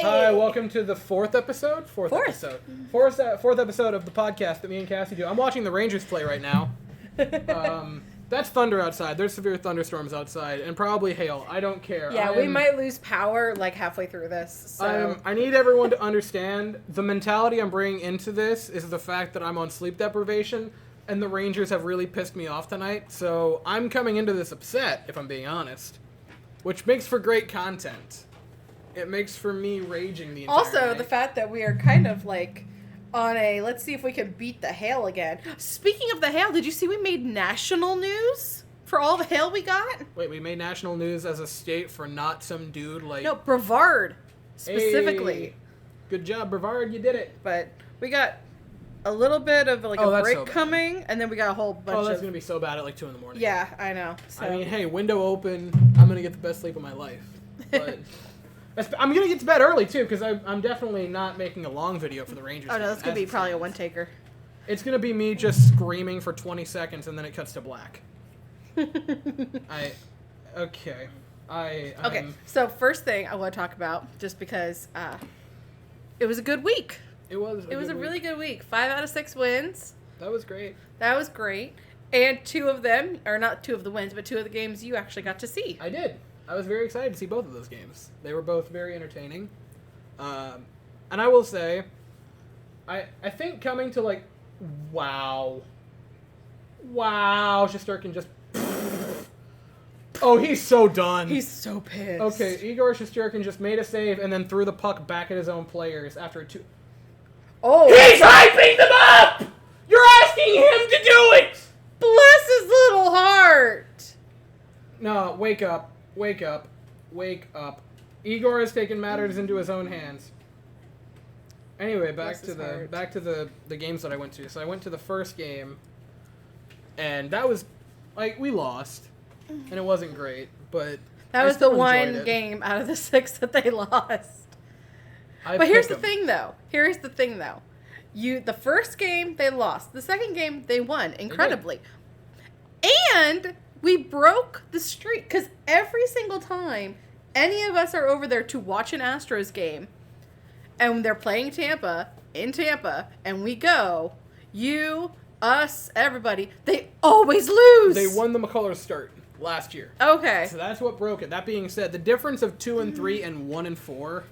Hi, welcome to the fourth episode? Fourth episode. Fourth episode of the podcast that me and Cassie do. I'm watching the Rangers play right now. That's thunder outside. There's severe thunderstorms outside and probably hail. I don't care. Yeah, we might lose power like halfway through this. So. I need everyone to understand the mentality I'm bringing into this is the fact that I'm on sleep deprivation and the Rangers have really pissed me off tonight. So I'm coming into this upset, if I'm being honest, which makes for great content. It makes for me raging the entire Also, the fact that we are kind of like on a, let's see if we can beat the hail again. Speaking of the hail, did you see we made national news for all the hail we got? Wait, we made national news as a state for not some dude like... No, Brevard, specifically. Hey, good job, Brevard, you did it. But we got a little bit of like a break coming, and then we got a whole bunch of... Oh, that's going to be so bad at like 2 in the morning. Yeah, I know. So. I mean, hey, window open, I'm going to get the best sleep of my life. But... I'm going to get to bed early, too, because I'm definitely not making a long video for the Rangers. Oh, no, that's going to be probably a one-taker. It's going to be me just screaming for 20 seconds, and then it cuts to black. Okay, so first thing I want to talk about, just because it was a good week. It was a really good week. 5 out of 6 wins. That was great. That was great. And 2 of them, or not 2 of the wins, but 2 of the games you actually got to see. I did. I was very excited to see both of those games. They were both very entertaining. And I will say, I think coming to like, wow, Shesterkin just... Oh, he's so done. He's so pissed. Okay, Igor Shesterkin just made a save and then threw the puck back at his own players after 2... Oh! He's hyping them up! You're asking him to do it! Bless his little heart! No, wake up. Wake up. Wake up. Igor has taken matters into his own hands. Anyway, back to the games that I went to. So I went to the first game, and that was, like, we lost, and it wasn't great, but that was the one game out of the 6 that they lost. But here's the thing, though. The first game, they lost. The second game, they won, incredibly. And... we broke the streak, because every single time any of us are over there to watch an Astros game, and they're playing in Tampa, and we go, you, us, everybody, they always lose. They won the McCullers start last year. Okay. So that's what broke it. That being said, the difference of 2-3 and 1-4,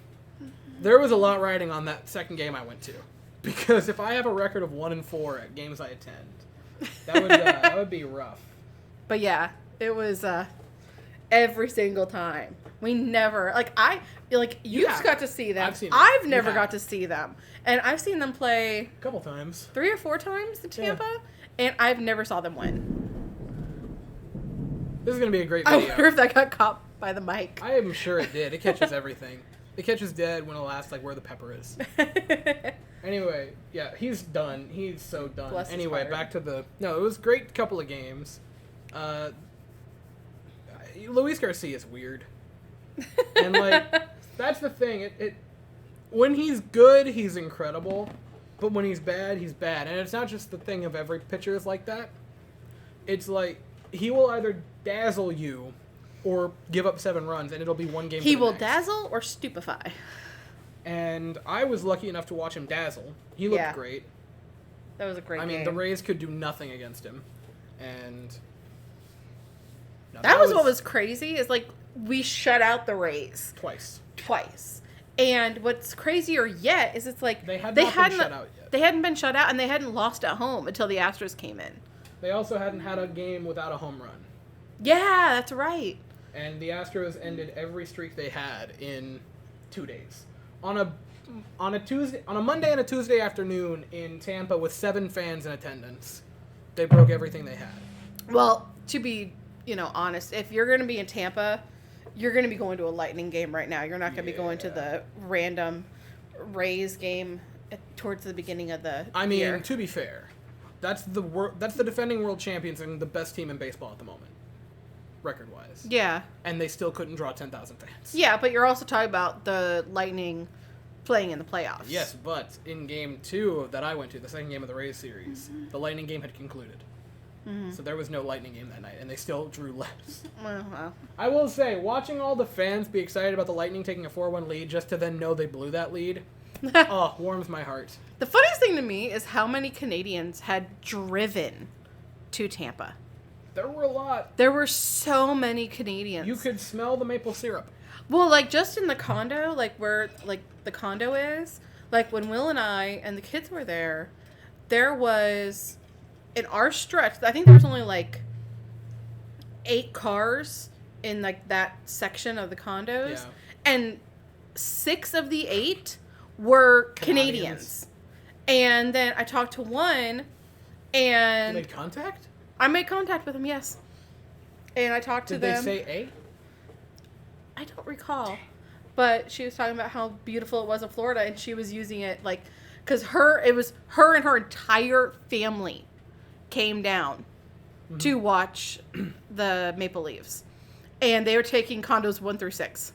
there was a lot riding on that second game I went to. Because if I have a record of 1-4 at games I attend, that would be rough. But yeah, it was every single time. We never you've got to see them. I've never got to see them, and I've seen them play a couple times, 3 or 4 times in Tampa, and I've never saw them win. This is gonna be a great video. I wonder if that got caught by the mic. I am sure it did. It catches everything. It catches dead when it'll ask like where the pepper is. Anyway, yeah, he's done. He's so done. Anyway, back to it was a great couple of games. Luis Garcia is weird, and like that's the thing. It when he's good, he's incredible, but when he's bad, he's bad. And it's not just the thing of every pitcher is like that. It's like he will either dazzle you or give up 7 runs, and it'll be one game. He will dazzle or stupefy. And I was lucky enough to watch him dazzle. He looked great. That was a great game. I mean, the Rays could do nothing against him, and. That was what was crazy, is like we shut out the Rays twice. And what's crazier yet is it's like they hadn't been shut out yet. They hadn't been shut out, and they hadn't lost at home until the Astros came in. They also hadn't had a game without a home run. Yeah, that's right. And the Astros ended every streak they had in 2 days. On a Monday and a Tuesday afternoon in Tampa with 7 fans in attendance. They broke everything they had. Well, to be honest, if you're going to be in Tampa, you're going to be going to a Lightning game right now. You're not going to be going to the random Rays game towards the beginning of the year. To be fair, that's the defending world champions and the best team in baseball at the moment, record-wise. Yeah. And they still couldn't draw 10,000 fans. Yeah, but you're also talking about the Lightning playing in the playoffs. Yes, but in game 2 that I went to, the second game of the Rays series, the Lightning game had concluded. Mm-hmm. So there was no Lightning game that night, and they still drew less. Wow. I will say, watching all the fans be excited about the Lightning taking a 4-1 lead just to then know they blew that lead, warms my heart. The funniest thing to me is how many Canadians had driven to Tampa. There were a lot. There were so many Canadians. You could smell the maple syrup. Well, like, just in the condo, like, where, like, the condo is, like, when Will and I and the kids were there was, in our stretch, I think there was only, like, 8 cars in, like, that section of the condos. Yeah. And 6 of the 8 were Canadians. And then I talked to one, and... You made contact? I made contact with him, yes. And I talked to them. Did they say A? I don't recall. But she was talking about how beautiful it was in Florida, and she was using it, like... Because it was her and her entire family came down to watch the Maple Leafs. And they were taking condos 1 through 6.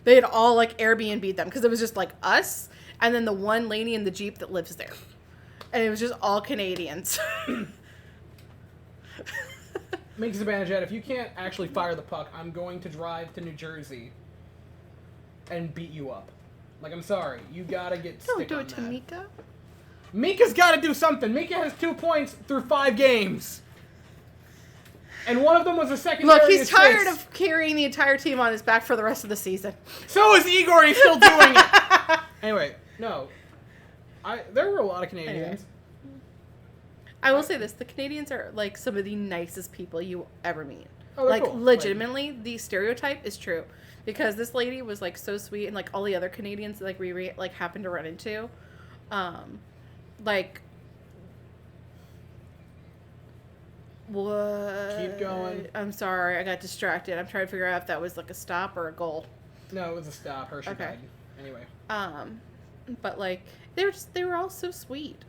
They had all, like, Airbnb'd them. Because it was just, like, us, and then the one lady in the Jeep that lives there. And it was just all Canadians. Makes Zibanejad, if you can't actually fire the puck, I'm going to drive to New Jersey and beat you up. Like, I'm sorry. You gotta get stick on that. Don't do it to Mika. Mika's gotta do something. Mika has 2 points through 5 games. And one of them was a secondary Look, he's assist. tired of carrying the entire team on his back for the rest of the season. So is Igor. He's still doing it. Anyway, no. There were a lot of Canadians. Anyway. I will say this. The Canadians are, like, some of the nicest people you will ever meet. Oh, they're like, cool. legitimately, the stereotype is true. Because this lady was, like, so sweet, and, like, all the other Canadians that, like, we, like, happened to run into, like... What? Keep going. I'm sorry, I got distracted. I'm trying to figure out if that was, like, a stop or a goal. No, it was a stop. Hershey died. Anyway. But, like, they were all so sweet.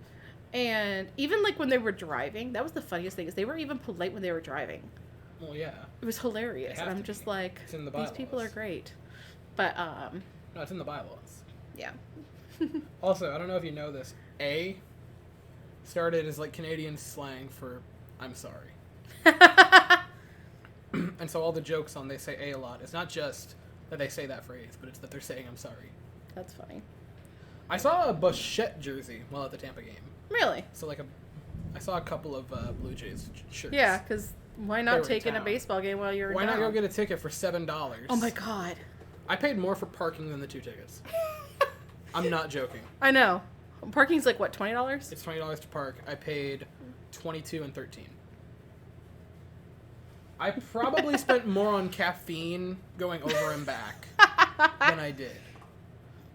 And even, like, when they were driving, that was the funniest thing, is they were even polite when they were driving. Well, yeah. It was hilarious. And I'm just like, it's in the these people are great. But, no, it's in the bylaws. Yeah. Also, I don't know if you know this. A started as, like, Canadian slang for I'm sorry. And so all the jokes on they say A lot, it's not just that they say that phrase, but it's that they're saying I'm sorry. That's funny. I saw a Bichette jersey while at the Tampa game. Really? So, like, I saw a couple of Blue Jays shirts. Yeah, because why not take in a baseball game while you're in town? Why not go get a ticket for $7? Oh, my God. I paid more for parking than the 2 tickets. I'm not joking. I know. Parking's like, what, $20? It's $20 to park. I paid $22 and $13. I probably spent more on caffeine going over and back than I did.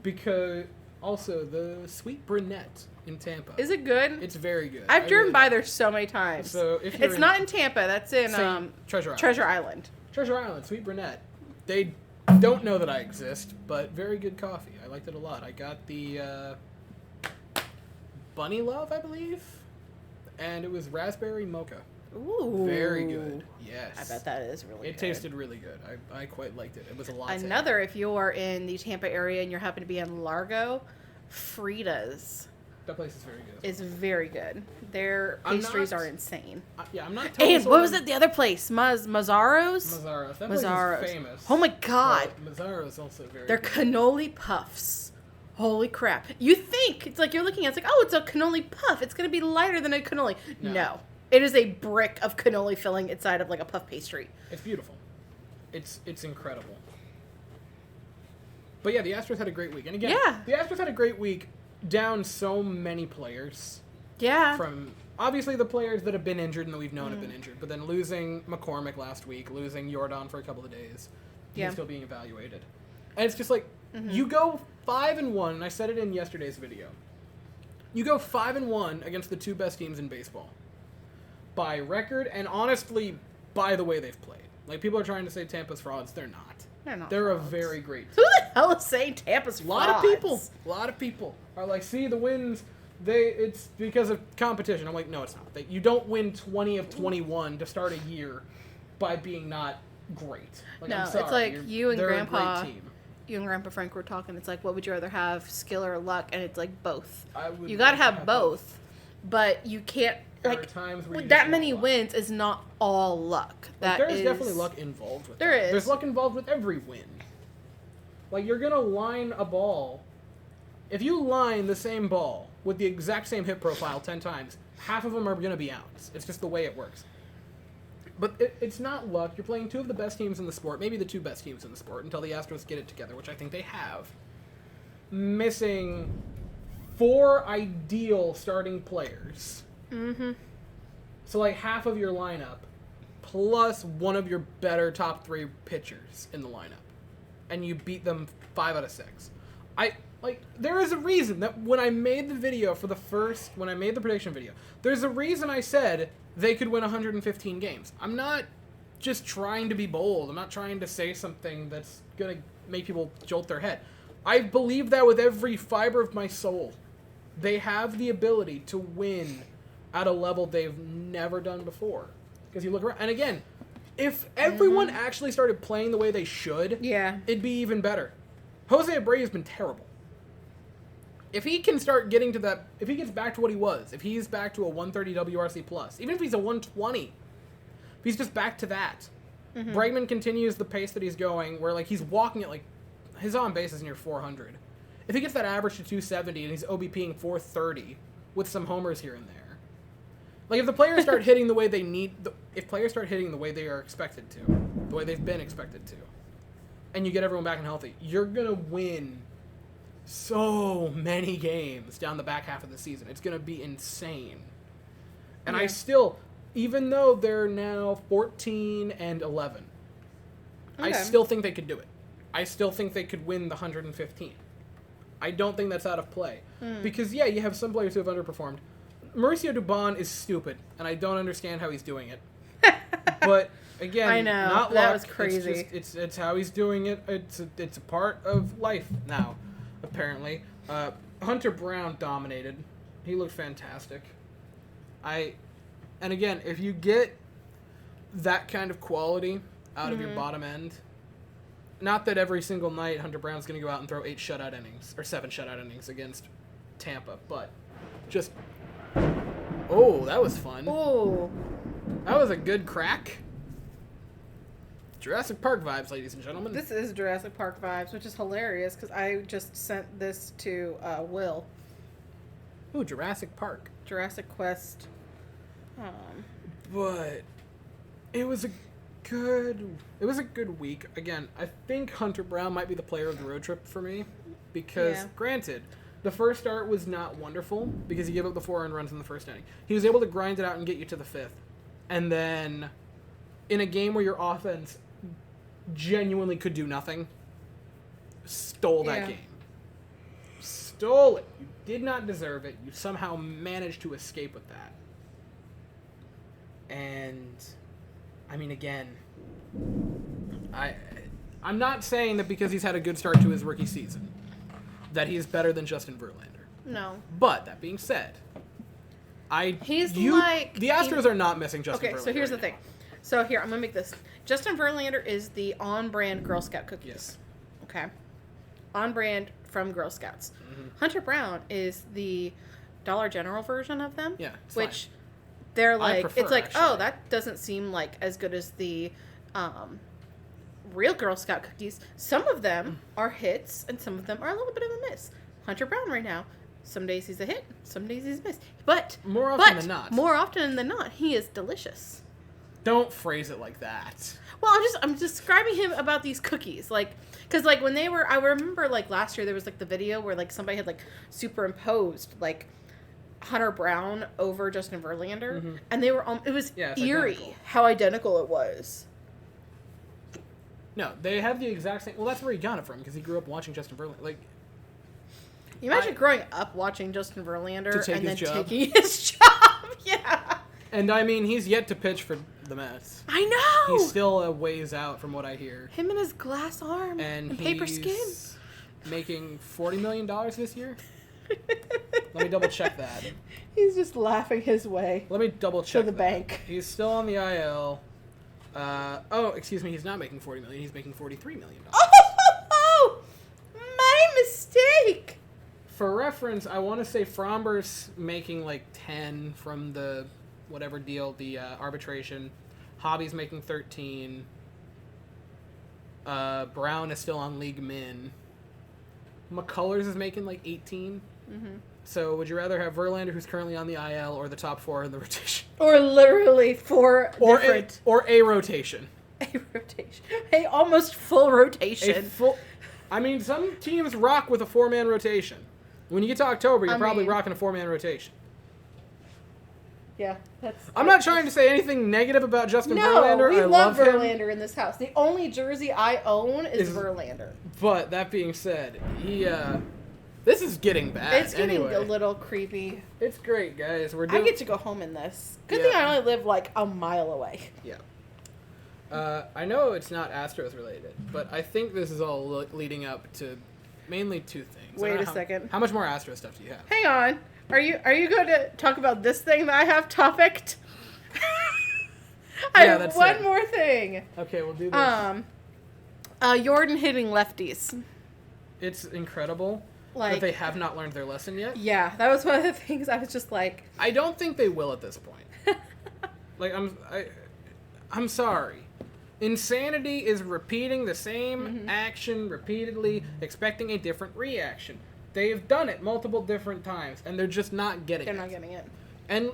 Because, also, the Sweet Brunette in Tampa. Is it good? It's very good. I've driven by there so many times. So if you're it's not in Tampa. That's in Treasure Island. Treasure Island. Treasure Island, Sweet Brunette. They don't know that I exist, but very good coffee. I liked it a lot. I got the Bunny Love, I believe, and it was raspberry mocha. Ooh. Very good. Yes. I bet that is really good. It tasted really good. I quite liked it. It was a lot. Another, if you're in the Tampa area and you happen to be in Largo, Frida's. That place is very good. It's very good. Their pastries are insane. I'm not totally And what was it? The other place? Mazzaro's? Mazzaro's. That place is famous. Oh my God. Mazzaro's also very Their good. cannoli puffs. Holy crap. You think, it's like you're looking at it, it's like, oh, it's a cannoli puff. It's going to be lighter than a cannoli. No. It is a brick of cannoli filling inside of like a puff pastry. It's beautiful. It's incredible. But yeah, the Astros had a great week. And again, the Astros had a great week down so many players. Yeah. From obviously the players that have been injured and that we've known have been injured. But then losing McCormick last week, losing Jordan for a couple of days. He's still being evaluated. And it's just like, you go 5-1, and I said it in yesterday's video. You go 5-1 against the 2 best teams in baseball. By record, and honestly, by the way they've played. Like, people are trying to say Tampa's frauds. They're not. They're not. They're frauds. A very great team. Who the hell is saying Tampa's frauds? A lot of people are like, see, the wins, it's because of competition. I'm like, no, it's not. You don't win 20 of 21 to start a year by being not great. Like, no, I'm sorry. It's like you and Grandpa. A great team. You and Grandpa Frank were talking. It's like, what would you rather have, skill or luck? And it's like both. I would you got to have both, but you can't there are times where that many wins is not all luck. There's definitely luck involved with that. There is. There's luck involved with every win. Like, you're going to line a ball. If you line the same ball with the exact same hit profile 10 times, half of them are going to be outs. It's just the way it works. But it's not luck. You're playing two of the best teams in the sport, maybe the two best teams in the sport, until the Astros get it together, which I think they have. Missing 4 ideal starting players. Mm-hmm. So, like, half of your lineup, plus one of your better top 3 pitchers in the lineup. And you beat them 5 out of 6. There is a reason that when I made the video when I made the prediction video, there's a reason I said they could win 115 games. I'm not just trying to be bold. I'm not trying to say something that's going to make people jolt their head. I believe that with every fiber of my soul. They have the ability to win at a level they've never done before. Because you look around, and again, if everyone actually started playing the way they should, it'd be even better. Jose Abreu has been terrible. If he can start getting to that, if he gets back to what he was, if he's back to a 130 WRC plus, even if he's a 120, if he's just back to that, Bregman continues the pace that he's going, where like he's walking at like his on base is near 400. If he gets that average to 270 and he's OBPing 430 with some homers here and there, like if the players start hitting the way they need, if players start hitting the way they are expected to, the way they've been expected to, and you get everyone back and healthy, you're gonna win so many games down the back half of the season. It's going to be insane. And I still, even though they're now 14 and 11, I still think they could do it. I still think they could win the 115. I don't think that's out of play. Because, you have some players who have underperformed. Mauricio Dubon is stupid, and I don't understand how he's doing it. But, again, I know. not that luck. was crazy. It's how he's doing it. It's a part of life now. Apparently. Hunter Brown dominated. He looked fantastic. And again, if you get that kind of quality out of your bottom end, not that every single night Hunter Brown's going to go out and throw 8 shutout innings, or 7 shutout innings against Tampa, but just... Oh, that was fun. Oh. That was a good crack. Jurassic Park vibes, ladies and gentlemen. This is Jurassic Park vibes, which is hilarious because I just sent this to Will. Ooh, Jurassic Park. Jurassic Quest. But it was a good week. Again, I think Hunter Brown might be the player of the road trip for me because, granted, the first start was not wonderful because he gave up the 4 earned runs in the first inning. He was able to grind it out and get you to the 5th. And then in a game where your offense genuinely could do nothing, stole that game. Stole it. You did not deserve it. You somehow managed to escape with that. And, I mean, again, I'm not saying that because he's had a good start to his rookie season that he is better than Justin Verlander. No. But, that being said, the Astros are not missing Justin Verlander. Okay, so here's the thing. So here, I'm going to make this. Justin Verlander is the on-brand Girl Scout cookies. Yes. Okay? On-brand from Girl Scouts. Hunter Brown is the Dollar General version of them. Yeah, which they're like, it's like, actually. oh, that doesn't seem like as good as the real Girl Scout cookies. Some of them are hits, and some of them are a little bit of a miss. Hunter Brown right now, some days he's a hit, some days he's a miss. But more often than not, he is delicious. Don't phrase it like that. Well, I'm describing him about these cookies, like, because like when they were, I remember like last year there was like the video where like somebody had like superimposed like Hunter Brown over Justin Verlander, and they were it was eerie identical. How identical it was. No, they have the exact same. Well, that's where he got it from because he grew up watching Justin Verlander. Like, you imagine growing up watching Justin Verlander and then taking his job. Yeah. And I mean, he's yet to pitch for the Mets. I know. He's still a ways out from what I hear. Him and his glass arm and paper skin. Making $40 million this year. Let me double check that. He's just laughing his way. Let me double check to the bank. He's still on the IL. Excuse me. He's not making $40 million. He's making $43 million. Oh, my mistake. For reference, I want to say Fromber's making like 10 from the whatever deal, the arbitration. Hobby's making 13. Brown is still on league min. McCullers is making like 18. Mm-hmm. So would you rather have Verlander, who's currently on the IL, or the top 4 in the rotation? Or literally 4 different... Or a rotation. A rotation. A almost full rotation. I mean, some teams rock with a 4-man rotation. When you get to October, you're probably rocking a 4-man rotation. Yeah, I'm not trying to say anything negative about Justin Verlander. No, we love him. Verlander in this house. The only jersey I own is Verlander. But that being said, this is getting bad. It's getting a little creepy. It's great, guys. I get to go home in this. Good thing I only live like a mile away. Yeah. I know it's not Astros related, but I think this is all leading up to mainly 2 things. Wait a second. How much more Astros stuff do you have? Hang on. Are you going to talk about this thing that I have topicked? I have one more thing. Okay, we'll do this. Jordan hitting lefties. It's incredible that they have not learned their lesson yet. Yeah, that was one of the things I was just like... I don't think they will at this point. Like, I'm sorry. Insanity is repeating the same action repeatedly, expecting a different reaction. They've done it multiple different times, and they're just not getting it. They're not getting it. And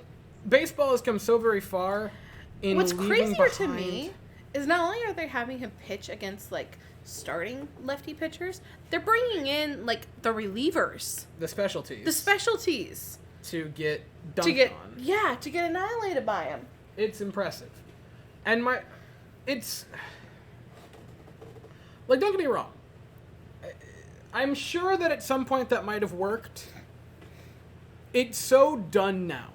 baseball has come so very far in What's leaving crazier behind... to me is not only are they having him pitch against, like, starting lefty pitchers, they're bringing in, like, the relievers. The specialties. To get dunked on. Yeah, to get annihilated by him. It's impressive. And it's... Like, don't get me wrong. I'm sure that at some point that might have worked. It's so done now.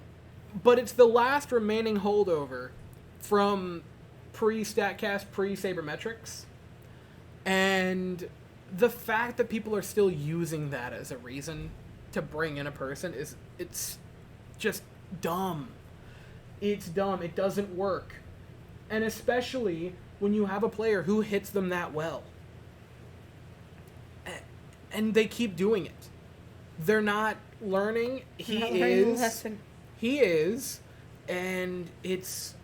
But it's the last remaining holdover from pre-StatCast, pre-Sabermetrics. And the fact that people are still using that as a reason to bring in a person it's just dumb. It's dumb. It doesn't work. And especially when you have a player who hits them that well. And they keep doing it. They're not learning. He is. And it's...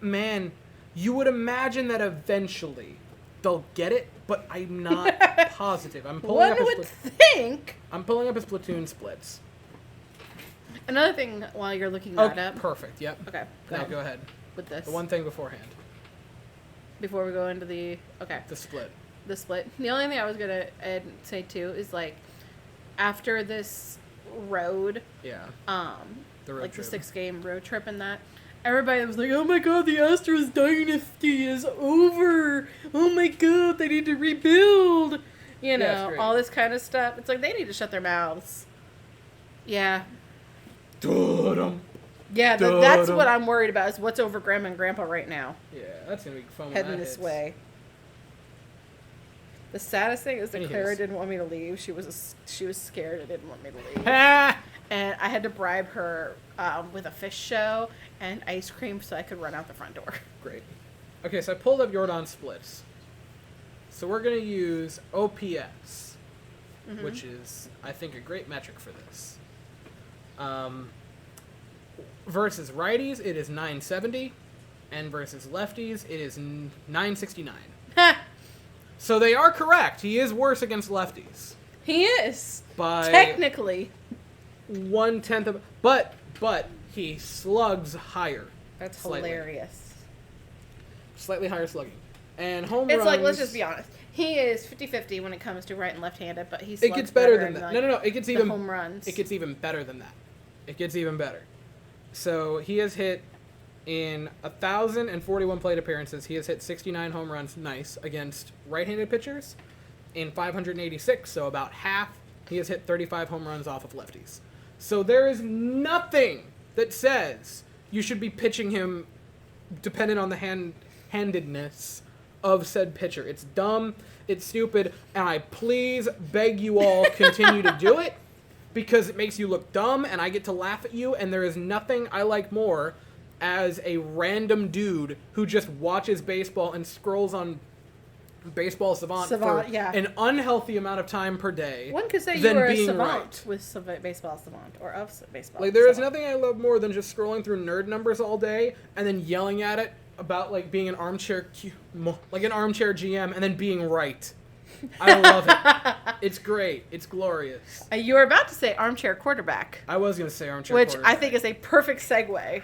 Man, you would imagine that eventually they'll get it, but I'm not positive. I'm pulling up his platoon splits. Another thing while you're looking that up. Perfect, yep. Okay. Go ahead. With this. The one thing beforehand. Before we go into the... Okay. The split. The only thing I was going to say, too, is, like, after this road... Yeah. The road trip. The 6-game road trip and that, everybody was like, oh my god, the Astros dynasty is over. Oh my god, they need to rebuild. You know, all this kind of stuff. It's like, they need to shut their mouths. Yeah. Yeah, that's what I'm worried about, is what's over Grandma and Grandpa right now. Yeah, that's going to be fun. Heading this way. The saddest thing is that Clara didn't want me to leave. She was scared and didn't want me to leave. And I had to bribe her with a fish show and ice cream so I could run out the front door. Great. Okay, so I pulled up Jordan splits. So we're going to use OPS, which is, I think, a great metric for this. Versus righties, it is 970, and versus lefties, it is 969. So they are correct. He is worse against lefties. He is. By technically 1/10 of, but he slugs higher. That's slightly. Hilarious. Slightly higher slugging. And home runs. It's like, let's just be honest. He is 50-50 when it comes to right and left-handed, but he slugs it gets better than that. Like, no. It gets even home runs. It gets even better than that. It gets even better. So he has hit in 1,041 plate appearances. He has hit 69 home runs, nice, against right-handed pitchers. In 586, so about half, he has hit 35 home runs off of lefties. So there is nothing that says you should be pitching him dependent on the handedness of said pitcher. It's dumb, it's stupid, and I please beg you all continue to do it because it makes you look dumb and I get to laugh at you, and there is nothing I like more as a random dude who just watches baseball and scrolls on baseball savant for yeah. an unhealthy amount of time per day. One could say you were a savant with baseball savant or of baseball. Like, there is nothing I love more than just scrolling through nerd numbers all day and then yelling at it about, like, being an armchair GM and then being right. I love it. It's great. It's glorious. You were about to say armchair quarterback. I was going to say armchair quarterback. Which I think is a perfect segue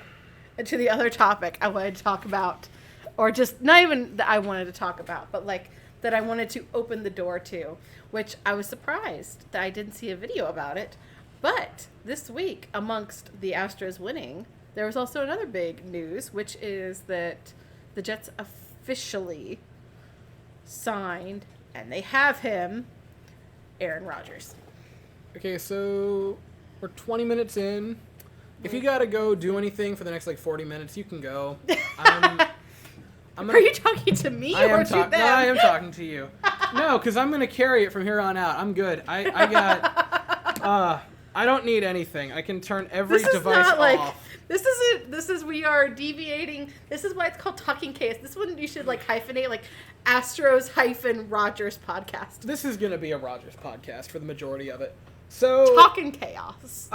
into the other topic I wanted to talk about. Or just, not even that I wanted to talk about, but like that I wanted to open the door to, which I was surprised that I didn't see a video about it. But this week, amongst the Astros winning, there was also another big news, which is that the Jets officially signed, and they have him, Aaron Rodgers. Okay, so we're 20 minutes in. If you gotta go do anything for the next, 40 minutes, you can go. Are you talking to me or to them? No, I am talking to you. No, because I'm going to carry it from here on out. I'm good. I don't need anything. I can turn every device off. We are deviating. This is why it's called Talkin Chaos. This one you should hyphenate, Astros-Rodgers podcast. This is going to be a Rodgers podcast for the majority of it. So Talkin Chaos.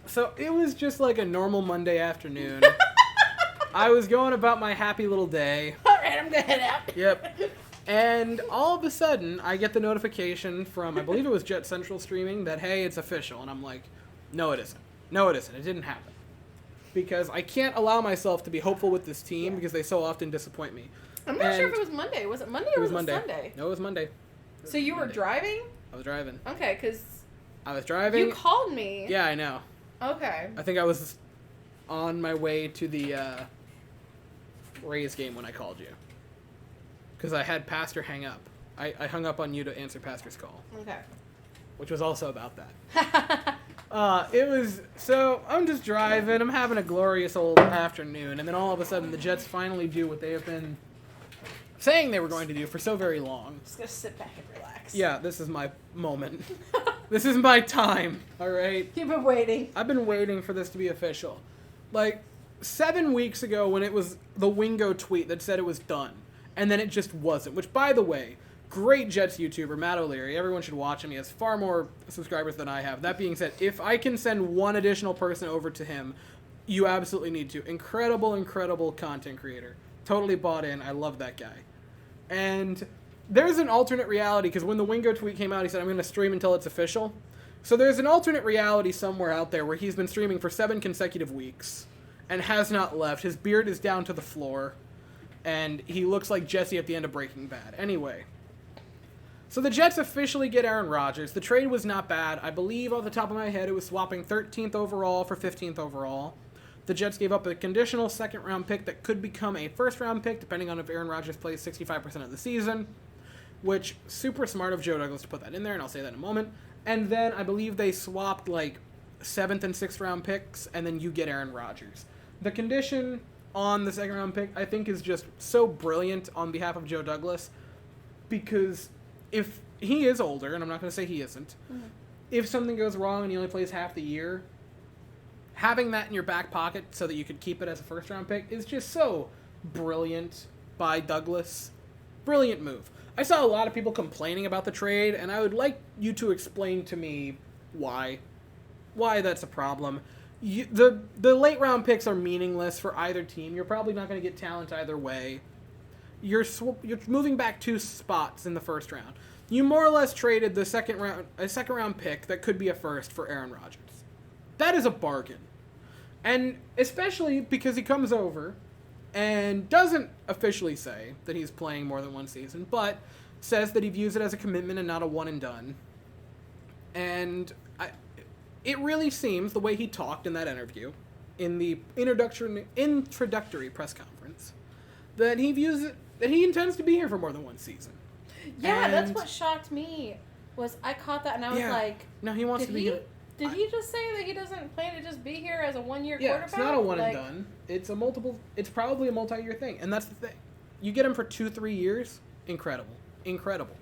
So it was just like a normal Monday afternoon. I was going about my happy little day. All right, I'm going to head out. Yep. And all of a sudden, I get the notification from, I believe it was Jet Central streaming, that, hey, it's official. And I'm like, no, it isn't. No, it isn't. It didn't happen. Because I can't allow myself to be hopeful with this team because they so often disappoint me. I'm not sure if it was Monday. Was it Monday or was it Sunday? No, it was Monday. So you were driving? I was driving. Okay, because... I was driving. You called me. Yeah, I know. Okay. I think I was on my way to the Rays game when I called you. Because I had Pastor hang up. I hung up on you to answer Pastor's call. Okay. Which was also about that. So I'm just driving. I'm having a glorious old afternoon. And then all of a sudden the Jets finally do what they have been saying they were going to do for so very long. Just going to sit back and relax. Yeah, this is my moment. This is my time, all right? You've been waiting. I've been waiting for this to be official. 7 weeks ago when it was the Wingo tweet that said it was done, and then it just wasn't, which, by the way, great Jets YouTuber, Matt O'Leary. Everyone should watch him. He has far more subscribers than I have. That being said, if I can send one additional person over to him, you absolutely need to. Incredible, incredible content creator. Totally bought in. I love that guy. And there's an alternate reality, because when the Wingo tweet came out, he said, I'm going to stream until it's official. So there's an alternate reality somewhere out there where he's been streaming for 7 consecutive weeks and has not left. His beard is down to the floor, and he looks like Jesse at the end of Breaking Bad. Anyway, so the Jets officially get Aaron Rodgers. The trade was not bad. I believe off the top of my head it was swapping 13th overall for 15th overall. The Jets gave up a conditional second-round pick that could become a first-round pick, depending on if Aaron Rodgers plays 65% of the season, which, super smart of Joe Douglas to put that in there, and I'll say that in a moment. And then I believe they swapped, 7th and 6th round picks, and then you get Aaron Rodgers. The condition on the second-round pick, I think, is just so brilliant on behalf of Joe Douglas, because if he is older, and I'm not going to say he isn't, if something goes wrong and he only plays half the year, having that in your back pocket so that you could keep it as a first-round pick is just so brilliant by Douglas. Brilliant move. I saw a lot of people complaining about the trade, and I would like you to explain to me why that's a problem. The late-round picks are meaningless for either team. You're probably not going to get talent either way. You're moving back 2 spots in the first round. You more or less traded a second round pick that could be a first for Aaron Rodgers. That is a bargain. And especially because he comes over and doesn't officially say that he's playing more than one season, but says that he views it as a commitment and not a one and done. And it really seems, the way he talked in that interview, in the introductory press conference, that he views it, that he intends to be here for more than one season. Yeah, and that's what shocked me, was I caught that and I was like... No, he wants to be here. Did he just say that he doesn't plan to just be here as a one-year quarterback? Yeah, it's not a one and done. It's probably a multi-year thing. And that's the thing. You get him for 2-3 years, incredible. Incredible.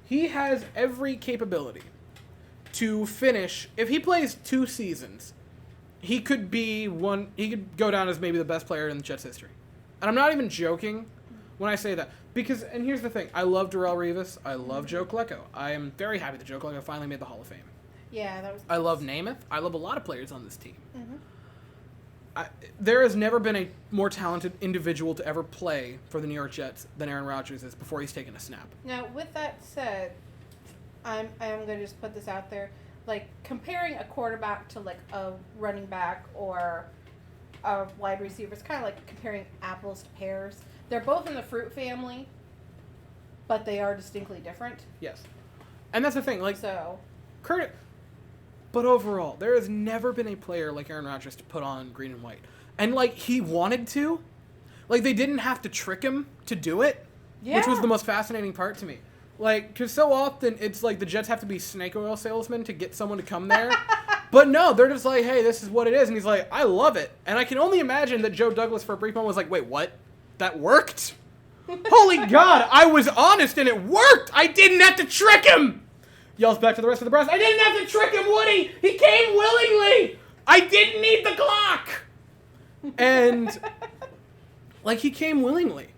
He has every capability to finish. If he plays 2 seasons, he could go down as maybe the best player in the Jets history. And I'm not even joking when I say that. Because, and here's the thing, I love Darrelle Revis. I love Joe Klecko. I am very happy that Joe Klecko finally made the Hall of Fame. Yeah, that was. I love Namath. I love a lot of players on this team. There has never been a more talented individual to ever play for the New York Jets than Aaron Rodgers is before he's taken a snap. Now, with that said, I am going to just put this out there. Like, comparing a quarterback to, like, a running back or a wide receiver, it's kind of like comparing apples to pears. They're both in the fruit family, but they are distinctly different. Yes. And that's the thing, like, so, but overall, there has never been a player like Aaron Rodgers to put on green and white. And, like, he wanted to. Like, they didn't have to trick him to do it, which was the most fascinating part to me. Like, because so often it's like the Jets have to be snake oil salesmen to get someone to come there. But no, they're just like, hey, this is what it is. And he's like, I love it. And I can only imagine that Joe Douglas for a brief moment was like, wait, what? That worked? Holy God, I was honest and it worked. I didn't have to trick him. Yells back to the rest of the brass. I didn't have to trick him, Woody. He came willingly. I didn't need the Glock. And, like, he came willingly.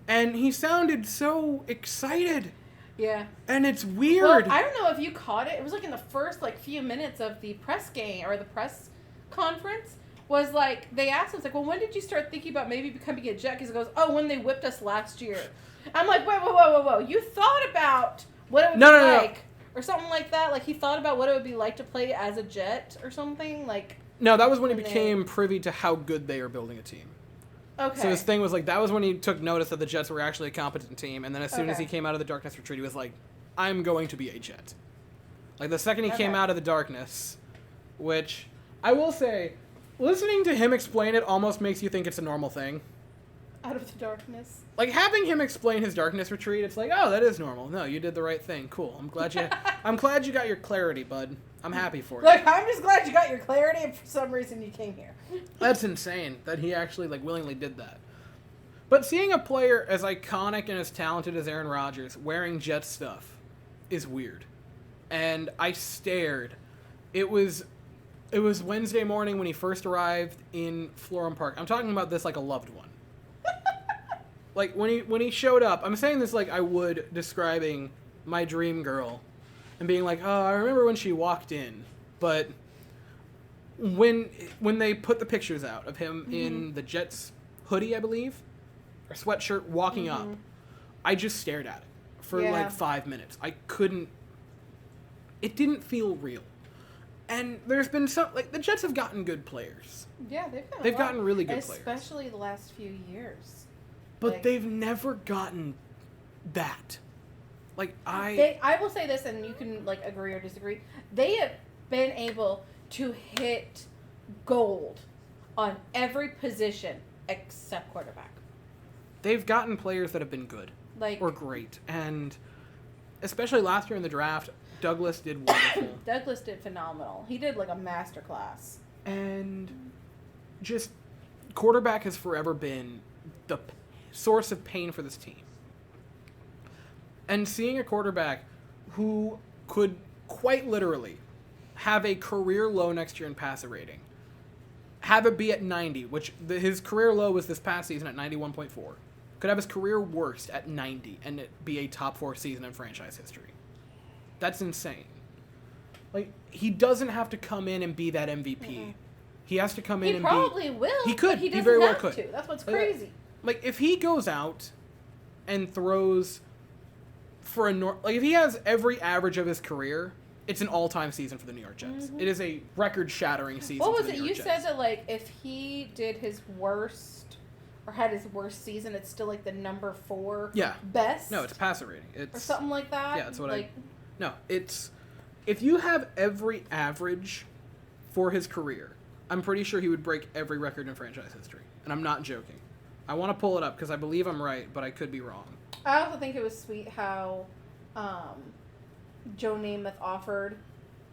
And he sounded so excited. Yeah. And it's weird. Well, I don't know if you caught it. It was, like, in the first, like, few minutes of the press game or the press conference. Was, like, they asked him, it's like, well, when did you start thinking about maybe becoming a Jet? Because he goes, oh, when they whipped us last year. I'm like, whoa. You thought about what it would be like. Or something like that. Like, he thought about what it would be like to play as a Jet or something. Like, no, that was when he became privy to how good they are building a team. Okay. So his thing was, like, that was when he took notice that the Jets were actually a competent team. And then as soon as he came out of the darkness retreat, he was like, I'm going to be a Jet. Like, the second he came out of the darkness, which I will say, listening to him explain it almost makes you think it's a normal thing. Out of the darkness. Like, having him explain his darkness retreat, it's like, oh, that is normal. No, you did the right thing. Cool. I'm glad you got your clarity, bud. I'm happy for you. Look, I'm just glad you got your clarity, and for some reason you came here. That's insane that he actually, like, willingly did that. But seeing a player as iconic and as talented as Aaron Rodgers wearing Jets stuff is weird. And I stared. It was Wednesday morning when he first arrived in Florham Park. I'm talking about this like a loved one. Like, when he showed up, I'm saying this like I would describing my dream girl and being like, oh, I remember when she walked in. But when they put the pictures out of him in the Jets hoodie, I believe, or sweatshirt walking up, I just stared at it for like 5 minutes. I couldn't... It didn't feel real. And there's been some... Like, the Jets have gotten good players. Yeah, they've gotten really good players. Especially the last few years. But like, they've never gotten that. Like, I will say this, and you can, like, agree or disagree. They have been able to hit gold on every position except quarterback. They've gotten players that have been good. Like, or great. And especially last year in the draft, Douglas did wonderful. Douglas did phenomenal. He did, like, a masterclass. And just, quarterback has forever been the source of pain for this team. And seeing a quarterback who could quite literally have a career low next year in passer rating, have it be at 90, which his career low was this past season at 91.4, could have his career worst at 90 and it be a top 4 season in franchise history. That's insane. Like, he doesn't have to come in and be that MVP. He has to come in and be... He probably will. He could. He doesn't very well have could. to. That's what's crazy. Like, if he goes out and throws for a... Like, if he has every average of his career, it's an all-time season for the New York Jets. It is a record-shattering season What was for the it? New York You Jets. said that, like, if he did his worst or had his worst season, it's still, like, the number 4 best? No, it's passer rating. It's, or something like that? Yeah, that's what like, No, it's... If you have every average for his career, I'm pretty sure he would break every record in franchise history. And I'm not joking. I want to pull it up because I believe I'm right, but I could be wrong. I also think it was sweet how Joe Namath offered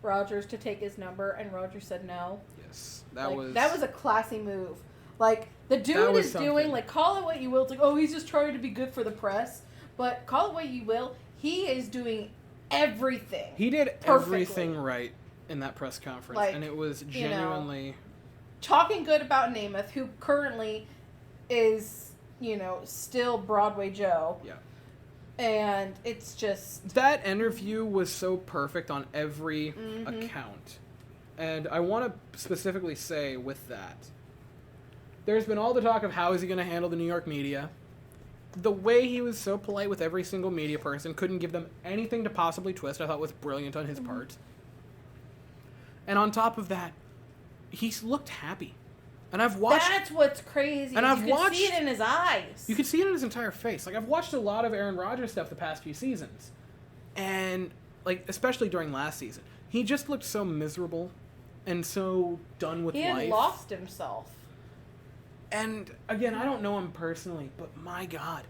Rodgers to take his number, and Rodgers said no. Yes, that was a classy move. Like, the dude is doing, like, call it what you will. It's like, oh, he's just trying to be good for the press. But call it what you will, he is doing everything. He did everything right in that press conference, like, and it was genuinely... talking good about Namath, who currently is still Broadway Joe. Yeah. And it's just... That interview was so perfect on every account. And I want to specifically say with that, there's been all the talk of how is he going to handle the New York media. The way he was so polite with every single media person, couldn't give them anything to possibly twist, I thought was brilliant on his part. And on top of that, he's looked happy. And I've watched... That's what's crazy. And you can see it in his eyes. You can see it in his entire face. Like, I've watched a lot of Aaron Rodgers stuff the past few seasons. And, like, especially during last season. He just looked so miserable and so done with life. He had lost himself. And, again, I don't know him personally, but my God.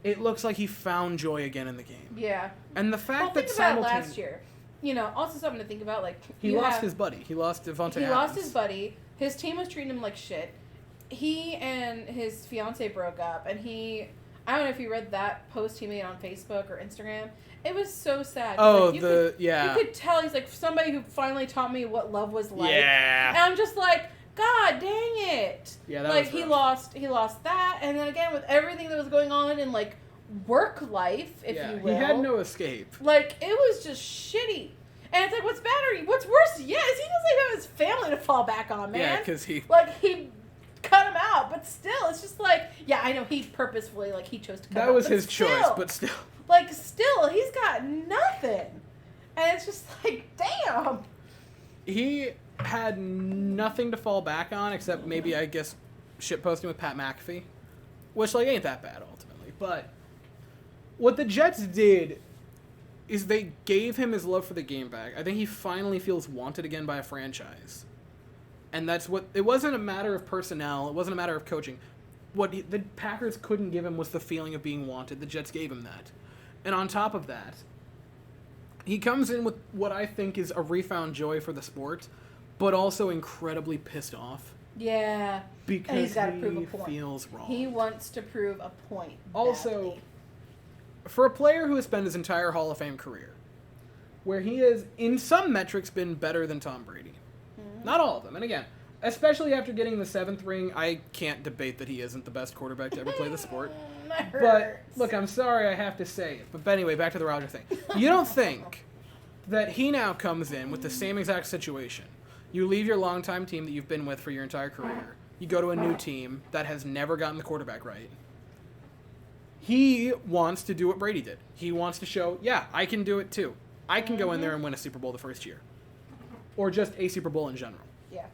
It looks like he found joy again in the game. Yeah. And the fact that think about last year. Also something to think about, like... He lost his buddy. He lost Devontae Adams. He lost his buddy. His team was treating him like shit. He and his fiance broke up, and I don't know if you read that post he made on Facebook or Instagram. It was so sad. Oh, you could tell he's like, somebody who finally taught me what love was like. Yeah. And I'm just like, God dang it. Yeah, that was rough. he lost that, and then again with everything that was going on in like work life, if you will. He had no escape. Like, it was just shitty. And it's like, what's better? What's worse? Yes, he doesn't have his family to fall back on, man. Yeah, because he cut him out, but still, it's just like, yeah, I know he purposefully, he chose to cut him out. That was his choice, but still. Still, he's got nothing. And it's just like, damn. He had nothing to fall back on except maybe, I guess, shitposting with Pat McAfee, which, ain't that bad, ultimately. But what the Jets did is they gave him his love for the game back. I think he finally feels wanted again by a franchise. And that's what... It wasn't a matter of personnel. It wasn't a matter of coaching. What the Packers couldn't give him was the feeling of being wanted. The Jets gave him that. And on top of that, he comes in with what I think is a refound joy for the sport, but also incredibly pissed off. Yeah. Because and he's got to prove a point. Feels wrong. He wants to prove a point. Also... badly. For a player who has spent his entire Hall of Fame career, where he has, in some metrics, been better than Tom Brady. Not all of them. And again, especially after getting the 7th ring, I can't debate that he isn't the best quarterback to ever play the sport. But, look, I'm sorry I have to say it. But anyway, back to the Rodgers thing. You don't think that he now comes in with the same exact situation. You leave your longtime team that you've been with for your entire career. You go to a new team that has never gotten the quarterback right. He wants to do what Brady did. He wants to show, yeah, I can do it too. I can go in there and win a Super Bowl the first year. Or just a Super Bowl in general. Yeah.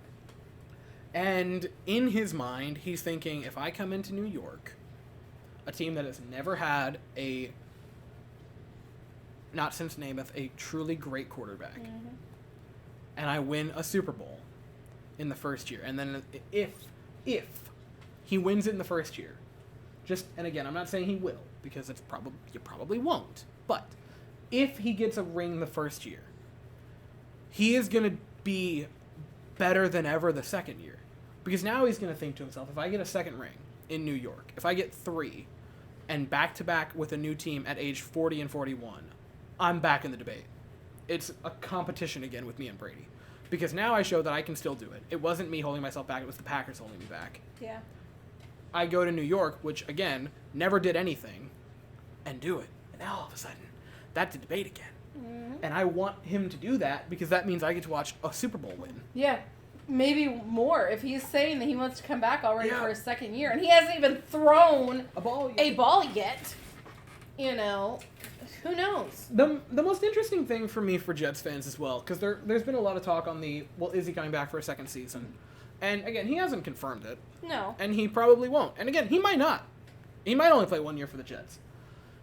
And in his mind, he's thinking, if I come into New York, a team that has never had not since Namath, a truly great quarterback, and I win a Super Bowl in the first year, and then if he wins it in the first year, and again, I'm not saying he will, because you probably won't. But if he gets a ring the first year, he is going to be better than ever the second year. Because now he's going to think to himself, if I get a second ring in New York, if I get 3, and back-to-back with a new team at age 40 and 41, I'm back in the debate. It's a competition again with me and Brady. Because now I show that I can still do it. It wasn't me holding myself back, it was the Packers holding me back. Yeah. I go to New York, which, again, never did anything, and do it. And now, all of a sudden, that's a debate again. And I want him to do that, because that means I get to watch a Super Bowl win. Yeah. Maybe more. If he's saying that he wants to come back already for his second year, and he hasn't even thrown a ball yet, who knows? The most interesting thing for me for Jets fans as well, because there's been a lot of talk on is he coming back for a second season? And again, he hasn't confirmed it. No. And he probably won't. And again, he might not. He might only play 1 year for the Jets.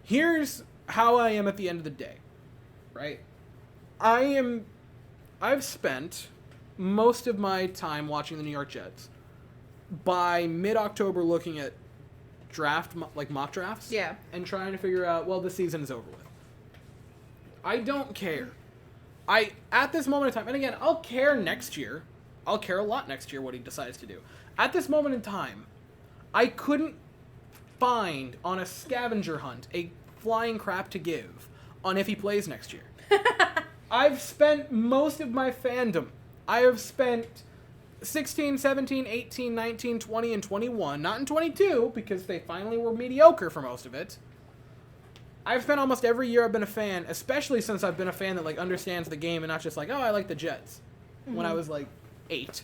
Here's how I am at the end of the day, right? I've spent most of my time watching the New York Jets. By mid-October looking at mock drafts. Yeah. And trying to figure out, the season is over with. I don't care. At this moment in time, and again, I'll care next year. I'll care a lot next year what he decides to do. At this moment in time, I couldn't find on a scavenger hunt a flying crap to give on if he plays next year. I've spent most of my fandom. I have spent 16, 17, 18, 19, 20, and 21. Not in 22, because they finally were mediocre for most of it. I've spent almost every year I've been a fan, especially since I've been a fan that, like, understands the game and not just like, oh, I like the Jets. Mm-hmm. When I was, like, 8.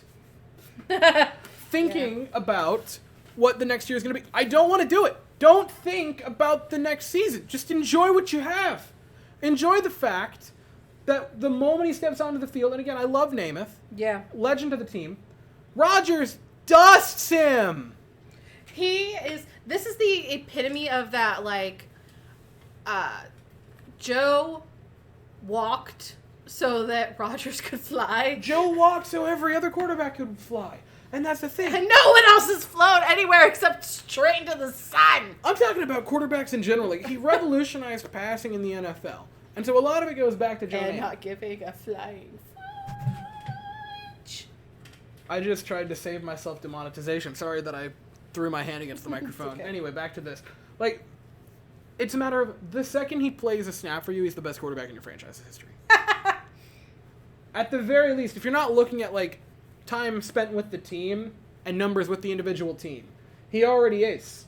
Thinking about what the next year is going to be. I don't want to do it. Don't think about the next season. Just enjoy what you have. Enjoy the fact that the moment he steps onto the field, and again, I love Namath. Yeah. Legend of the team. Rodgers dusts him. This is the epitome of that, like, Joe walked so that Rodgers could fly. Joe walked so every other quarterback could fly. And that's the thing. And no one else has flown anywhere except straight into the sun. I'm talking about quarterbacks in general. Like, he revolutionized passing in the NFL. And so a lot of it goes back to Joe Namath. And not giving a flying fudge. I just tried to save myself demonetization. Sorry that I threw my hand against the microphone. Okay. Anyway, back to this. Like, it's a matter of the second he plays a snap for you, he's the best quarterback in your franchise's history. At the very least, if you're not looking at, like, time spent with the team and numbers with the individual team, he already is.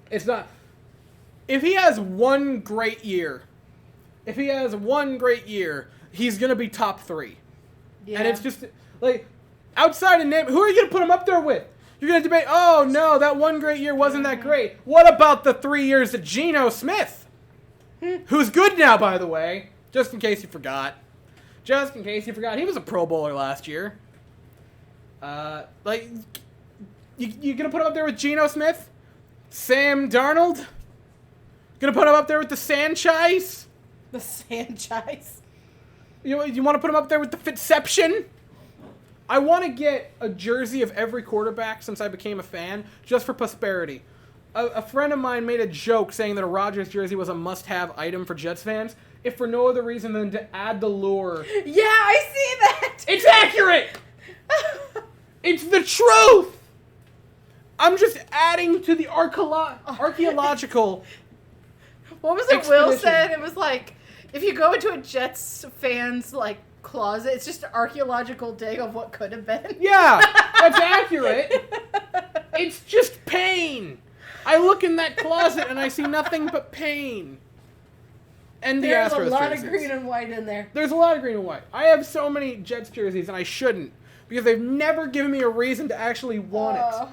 It's not... If he has one great year, he's going to be top 3. Yeah. And it's just, like, outside of name, who are you going to put him up there with? You're going to debate, oh, no, that one great year wasn't that great. What about the 3 years of Geno Smith? Who's good now, by the way, just in case you forgot. He was a Pro Bowler last year. Like, you going to put him up there with Geno Smith? Sam Darnold? Going to put him up there with the Sanchez? The Sanchez. You want to put him up there with the Fitzception? I want to get a jersey of every quarterback since I became a fan, just for prosperity. A friend of mine made a joke saying that a Rodgers jersey was a must-have item for Jets fans, if for no other reason than to add the lure. Yeah, I see that! It's accurate! It's the truth! I'm just adding to the archaeological What was it Will said? It was like, if you go into a Jets fan's, like, closet, it's just an archaeological dig of what could have been. Yeah, that's accurate. It's just pain. I look in that closet and I see nothing but pain. And the Astros jerseys. There's a lot of green and white in there. There's a lot of green and white. I have so many Jets jerseys and I shouldn't, because they've never given me a reason to actually want it.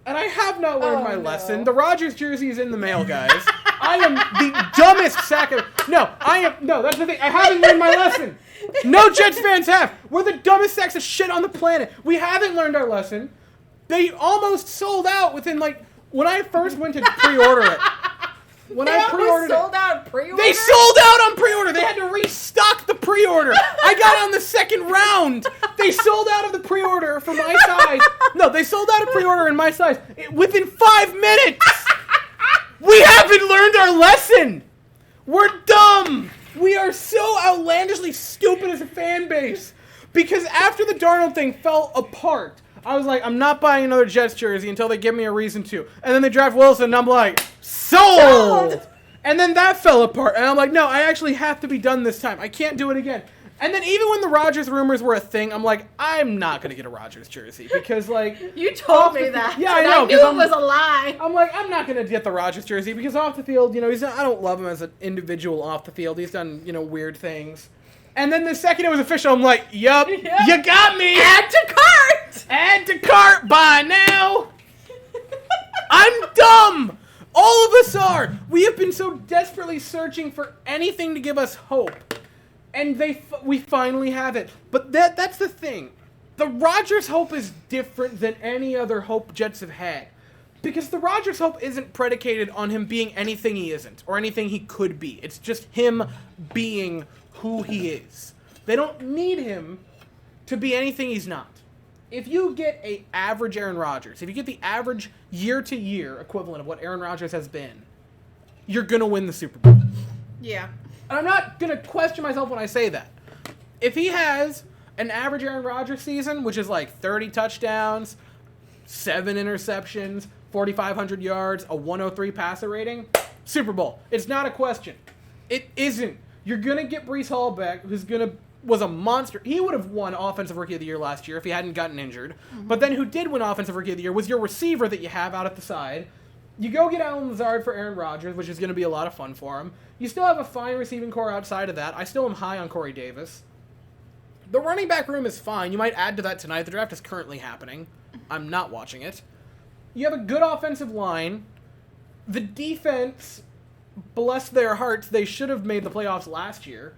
And I have not learned my lesson. The Rodgers jersey is in the mail, guys. I am the dumbest sack of... No, that's the thing. I haven't learned my lesson. No Jets fans have. We're the dumbest sacks of shit on the planet. We haven't learned our lesson. They almost sold out within, like... When I first went to pre-order it... They sold out pre-order? They sold out on pre-order. They had to restock the pre-order. I got on the second round. They sold out of the pre-order for my size. No, they sold out of pre-order in my size within 5 minutes. We haven't learned our lesson. We're dumb. We are so outlandishly stupid as a fan base. Because after the Darnold thing fell apart, I was like, I'm not buying another Jets jersey until they give me a reason to. And then they draft Wilson, and I'm like, sold! And then that fell apart, and I'm like, no, I actually have to be done this time. I can't do it again. And then even when the Rodgers rumors were a thing, I'm like, I'm not going to get a Rodgers jersey. Because, like... You told me that. Yeah, I know. I knew it was a lie. I'm like, I'm not going to get the Rodgers jersey, because off the field, I don't love him as an individual off the field. He's done, weird things. And then the second it was official, I'm like, yup, you got me. Add to cart. Add to cart, buy now. I'm dumb. All of us are. We have been so desperately searching for anything to give us hope. And we finally have it. But that's the thing. The Rodgers hope is different than any other hope Jets have had. Because the Rodgers hope isn't predicated on him being anything he isn't, or anything he could be. It's just him being who he is. They don't need him to be anything he's not. If you get an average Aaron Rodgers, if you get the average year-to-year equivalent of what Aaron Rodgers has been, you're going to win the Super Bowl. Yeah. And I'm not going to question myself when I say that. If he has an average Aaron Rodgers season, which is like 30 touchdowns, 7 interceptions, 4,500 yards, a 103 passer rating, Super Bowl. It's not a question. It isn't. You're going to get Breece Hall back, who's going to was a monster. He would have won Offensive Rookie of the Year last year if he hadn't gotten injured. Mm-hmm. But then who did win Offensive Rookie of the Year was your receiver that you have out at the side. You go get Alan Lazard for Aaron Rodgers, which is going to be a lot of fun for him. You still have a fine receiving core outside of that. I still am high on Corey Davis. The running back room is fine. You might add to that tonight. The draft is currently happening. I'm not watching it. You have a good offensive line. The defense, bless their hearts, they should have made the playoffs last year.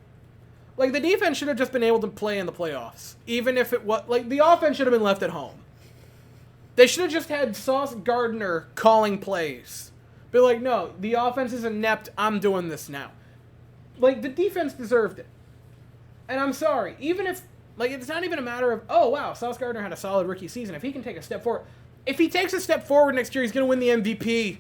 Like, the defense should have just been able to play in the playoffs. Even if it was... Like, the offense should have been left at home. They should have just had Sauce Gardner calling plays. Be like, no, the offense is inept. I'm doing this now. Like, the defense deserved it. And I'm sorry. Even if... Like, it's not even a matter of, oh, wow, Sauce Gardner had a solid rookie season. If he can take a step forward... If he takes a step forward next year, he's going to win the MVP.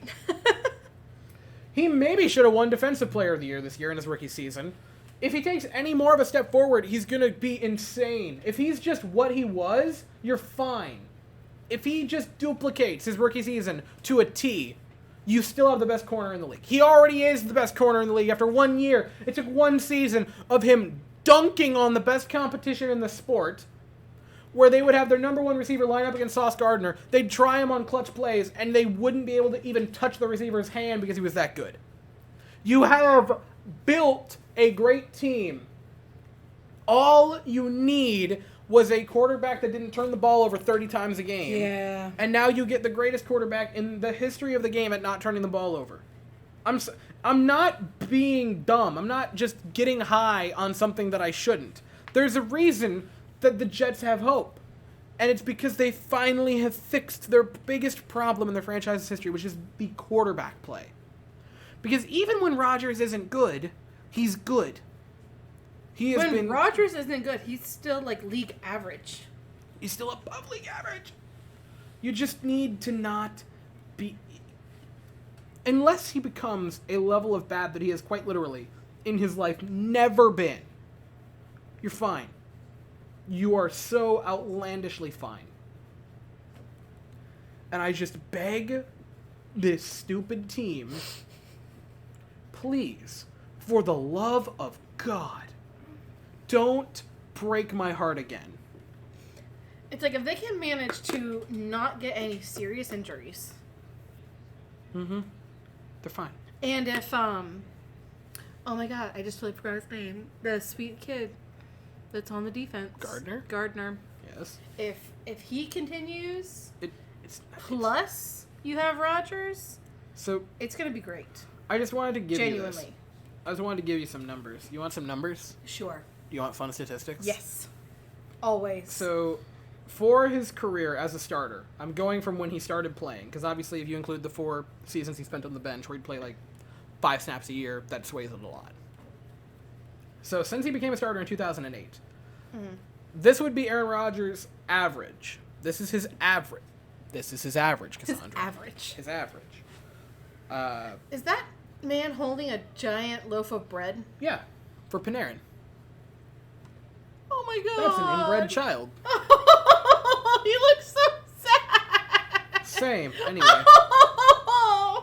He maybe should have won Defensive Player of the Year this year in his rookie season. If he takes any more of a step forward, he's going to be insane. If he's just what he was, you're fine. If he just duplicates his rookie season to a T, you still have the best corner in the league. He already is the best corner in the league after 1 year. It took one season of him dunking on the best competition in the sport, where they would have their number one receiver line up against Sauce Gardner. They'd try him on clutch plays, and they wouldn't be able to even touch the receiver's hand because he was that good. You have built a great team. All you need was a quarterback that didn't turn the ball over 30 times a game. Yeah. And now you get the greatest quarterback in the history of the game at not turning the ball over. I'm not being dumb. I'm not just getting high on something that I shouldn't. There's a reason that the Jets have hope. And it's because they finally have fixed their biggest problem in their franchise's history, which is the quarterback play. Because even when Rodgers isn't good, he's good. When Rodgers isn't good, he's still like league average. He's still above league average. You just need to not be... Unless he becomes a level of bad that he has quite literally, in his life, never been, you're fine. You are so outlandishly fine. And I just beg this stupid team, please, for the love of God, don't break my heart again. It's like if they can manage to not get any serious injuries. Mm-hmm. They're fine. And if, oh my God, I just totally forgot his name. The sweet kid that's on the defense. Gardner. Yes. If he continues, it's you have Rodgers, so it's going to be great. I just wanted to give you Genuinely. this. I just wanted to give you some numbers. You want some numbers? Sure. Do you want fun statistics? Yes. Always. So, for his career as a starter, I'm going from when he started playing, because obviously if you include the 4 seasons he spent on the bench where he'd play like 5 snaps a year, that sways it a lot. So, since he became a starter in 2008, this would be Aaron Rodgers' average. This is his average. Cassandra. His average. Is that man holding a giant loaf of bread? Yeah, for Panarin. Oh my God. That's an inbred child. He looks so sad. Same. Anyway.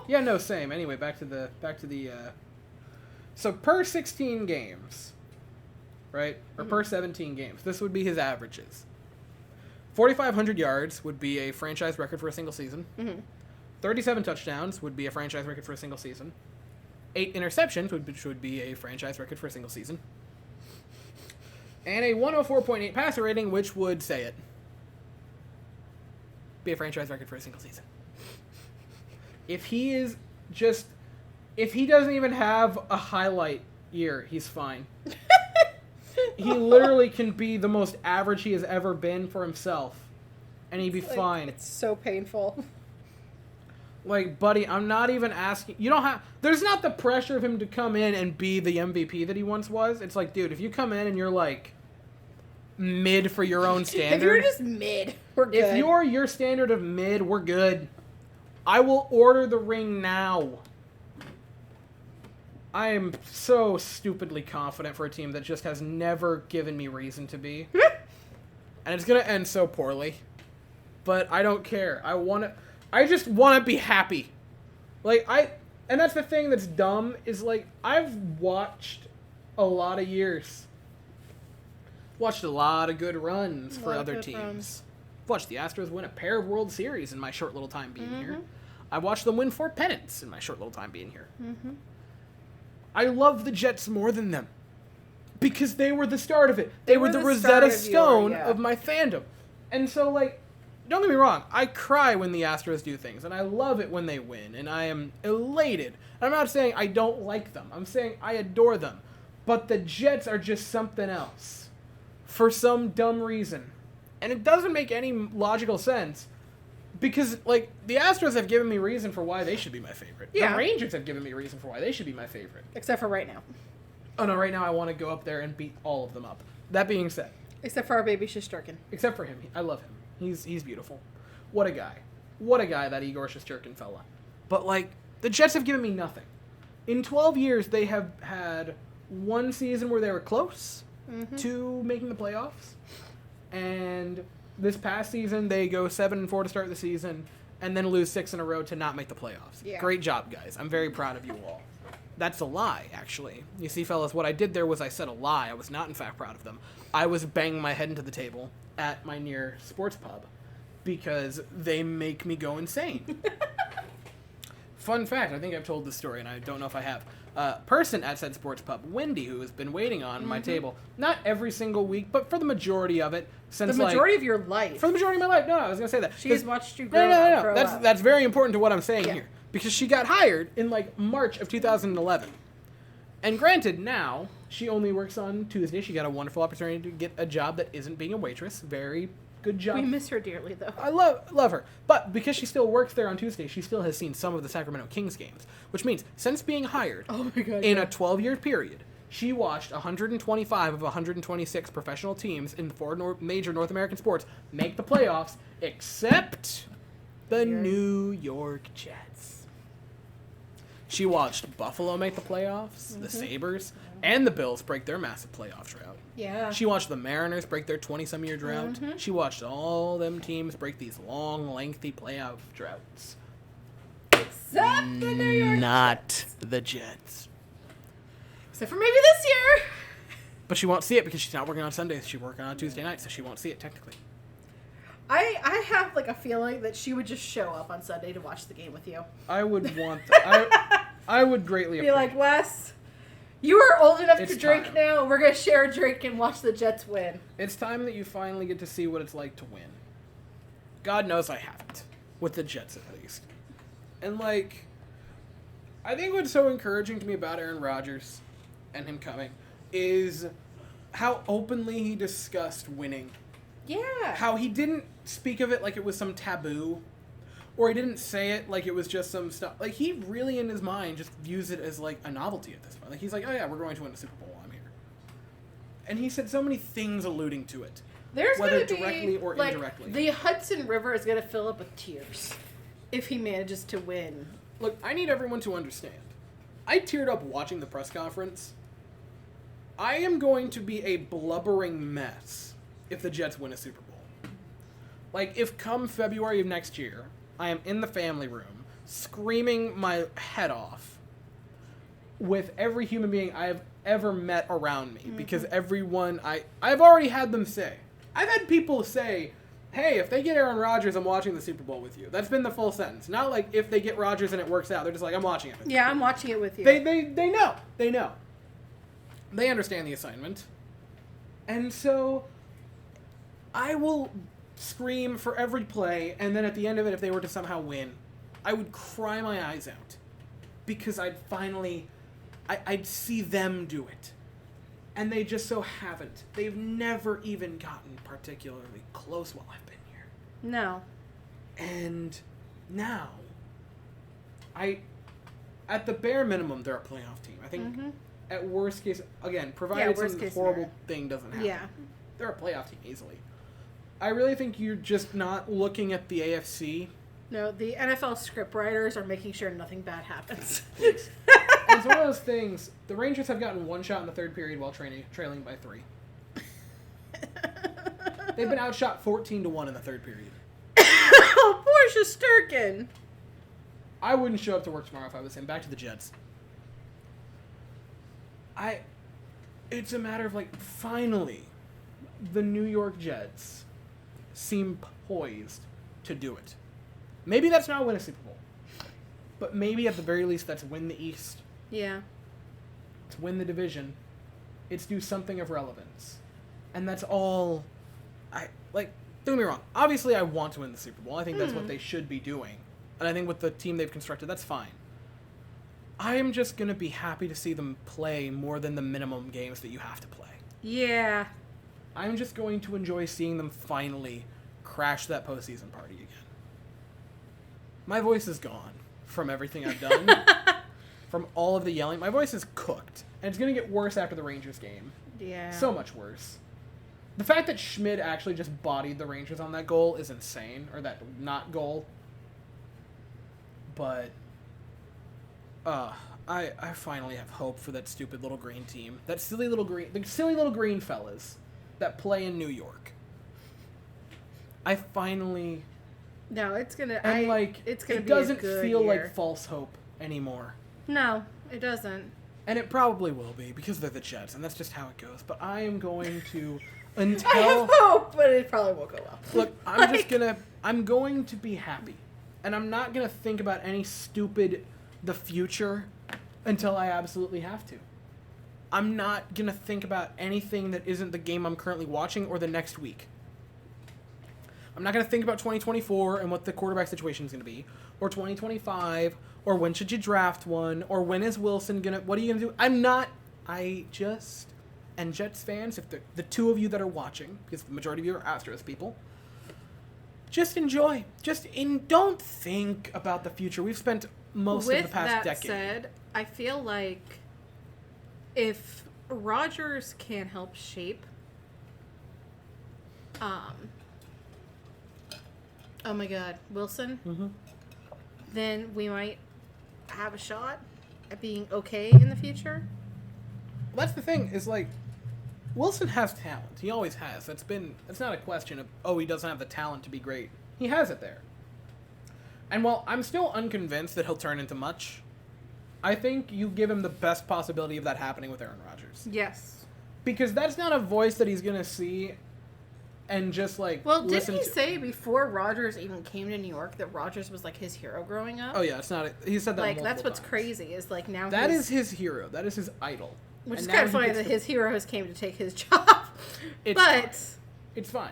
Yeah, no, same. Anyway, back to the so per 16 games, right? Or per 17 games. This would be his averages. 4,500 yards would be a franchise record for a single season. 37 touchdowns would be a franchise record for a single season. 8 interceptions, which would be a franchise record for a single season. And a 104.8 passer rating, which would say it. Be a franchise record for a single season. If he doesn't even have a highlight year, he's fine. He literally can be the most average he has ever been for himself. And he'd be fine. It's so painful. Like, buddy, I'm not even asking... There's not the pressure of him to come in and be the MVP that he once was. It's like, dude, if you come in and you're, like, mid for your own standard... If you're just mid, we're good. If you're your standard of mid, we're good. I will order the ring now. I am so stupidly confident for a team that just has never given me reason to be. And it's going to end so poorly. But I don't care. I just want to be happy. And that's the thing that's dumb, is like, I've watched a lot of years. Watched a lot of good runs for other teams. Watched the Astros win a pair of World Series in my short little time being here. I watched them win 4 pennants in my short little time being here. I love the Jets more than them. Because they were the start of it. They were the Rosetta Stone of my fandom. And so, like, don't get me wrong. I cry when the Astros do things. And I love it when they win. And I am elated. I'm not saying I don't like them. I'm saying I adore them. But the Jets are just something else. For some dumb reason. And it doesn't make any logical sense. Because, like, the Astros have given me reason for why they should be my favorite. Yeah. The Rangers have given me reason for why they should be my favorite. Except for right now. Oh, no, right now I want to go up there and beat all of them up. That being said. Except for our baby Shesterkin. Except for him. I love him. He's beautiful. What a guy. What a guy that Igor Shesterkin fella. But, like, the Jets have given me nothing. In 12 years, they have had one season where they were close to making the playoffs. And this past season, they go 7-4 to start the season and then lose 6 in a row to not make the playoffs. Yeah. Great job, guys. I'm very proud of you all. That's a lie, actually. You see, fellas, what I did there was I said a lie. I was not, in fact, proud of them. I was banging my head into the table at my near sports pub because they make me go insane. Fun fact, I think I've told this story, and I don't know if I have. Person at said sports pub, Wendy, who has been waiting on my table, not every single week, but for the majority of it, since the majority of your life. For the majority of my life. No, I was going to say that. She's watched you grow up. That's very important to what I'm saying here. Because she got hired in, like, March of 2011. And granted, now, she only works on Tuesday. She got a wonderful opportunity to get a job that isn't being a waitress. Very good job. We miss her dearly, though. I love her. But because she still works there on Tuesday, she still has seen some of the Sacramento Kings games. Which means, since being hired, in a 12-year period, she watched 125 of 126 professional teams in the 4 major North American sports make the playoffs, except the New York Jets. She watched Buffalo make the playoffs, the Sabres, and the Bills break their massive playoff drought. Yeah. She watched the Mariners break their 20-some-year drought. She watched all them teams break these long, lengthy playoff droughts. Except the New York Jets. Not the Jets. Except for maybe this year. But she won't see it because she's not working on Sundays. She's working on Tuesday night, so she won't see it technically. I have, like, a feeling that she would just show up on Sunday to watch the game with you. I would want that. I would greatly appreciate it. Be like, Wes, you are old enough to drink now. We're going to share a drink and watch the Jets win. It's time that you finally get to see what it's like to win. God knows I haven't. With the Jets, at least. And, like, I think what's so encouraging to me about Aaron Rodgers and him coming is how openly he discussed winning. Yeah. How he didn't speak of it like it was some taboo, or he didn't say it like it was just some stuff. Like, he really, in his mind, just views it as, like, a novelty at this point. Like, he's like, oh yeah, we're going to win the Super Bowl, I'm here. And he said so many things alluding to it. There's whether gonna directly be, or like, indirectly. The Hudson River is going to fill up with tears if he manages to win. Look, I need everyone to understand. I teared up watching the press conference. I am going to be a blubbering mess if the Jets win a Super Bowl. Like, if come February of next year, I am in the family room, screaming my head off with every human being I have ever met around me, because everyone, I've already had them say. I've had people say, hey, if they get Aaron Rodgers, I'm watching the Super Bowl with you. That's been the full sentence. Not like if they get Rodgers and it works out. They're just like, I'm watching it with you. Yeah, I'm watching it with you. They know. They know. They understand the assignment. And so I will scream for every play, and then at the end of it, if they were to somehow win, I would cry my eyes out. Because I'd see them do it. And they just so haven't. They've never even gotten particularly close while I've been here. No. And now, at the bare minimum, they're a playoff team. I think at worst case, again, provided some horrible thing doesn't happen, they're a playoff team easily. I really think you're just not looking at the AFC. No, the NFL scriptwriters are making sure nothing bad happens. Please. It's one of those things. The Rangers have gotten one shot in the third period while trailing by 3. They've been outshot 14-1 in the third period. Oh, poor Shesterkin. I wouldn't show up to work tomorrow if I was him. Back to the Jets. It's a matter of, like, finally, the New York Jets seem poised to do it. Maybe that's not win a Super Bowl. But maybe at the very least that's win the East. Yeah. To win the division. It's do something of relevance. And that's all don't get me wrong. Obviously I want to win the Super Bowl. I think that's what they should be doing. And I think with the team they've constructed, that's fine. I am just going to be happy to see them play more than the minimum games that you have to play. Yeah. I'm just going to enjoy seeing them finally crash that postseason party again. My voice is gone from everything I've done. From all of the yelling. My voice is cooked. And it's going to get worse after the Rangers game. Yeah. So much worse. The fact that Schmid actually just bodied the Rangers on that goal is insane. Or that not goal. But I finally have hope for that stupid little green team. The silly little green fellas that play in New York. I finally... No, it's gonna... it doesn't feel like false hope anymore. No, it doesn't. And it probably will be, because they're the Jets, and that's just how it goes. But I am going to... Until... I have hope, but it probably won't go well. Look, I'm going to be happy. And I'm not going to think about any stupid... the future until I absolutely have to. I'm not going to think about anything that isn't the game I'm currently watching or the next week. I'm not going to think about 2024 and what the quarterback situation is going to be, or 2025, or when should you draft one, or when is Wilson going to... What are you going to do? And Jets fans, if the two of you that are watching, because the majority of you are Astros people, just enjoy. Don't think about the future. We've spent most of the past decade. With that said, I feel like if Rodgers can help shape, oh my God, Wilson, then we might have a shot at being okay in the future. Well, that's the thing, is Wilson has talent. He always has. It's not a question of, he doesn't have the talent to be great. He has it there. And while I'm still unconvinced that he'll turn into much, I think you give him the best possibility of that happening with Aaron Rodgers. Yes. Because that's not a voice that he's going to see and just Well, didn't he say before Rodgers even came to New York that Rodgers was his hero growing up? Oh yeah, it's not. He said that multiple that's what's times. Crazy is now that is his hero. That is his idol. Which is kind of funny that his hero has came to take his job. It's fine.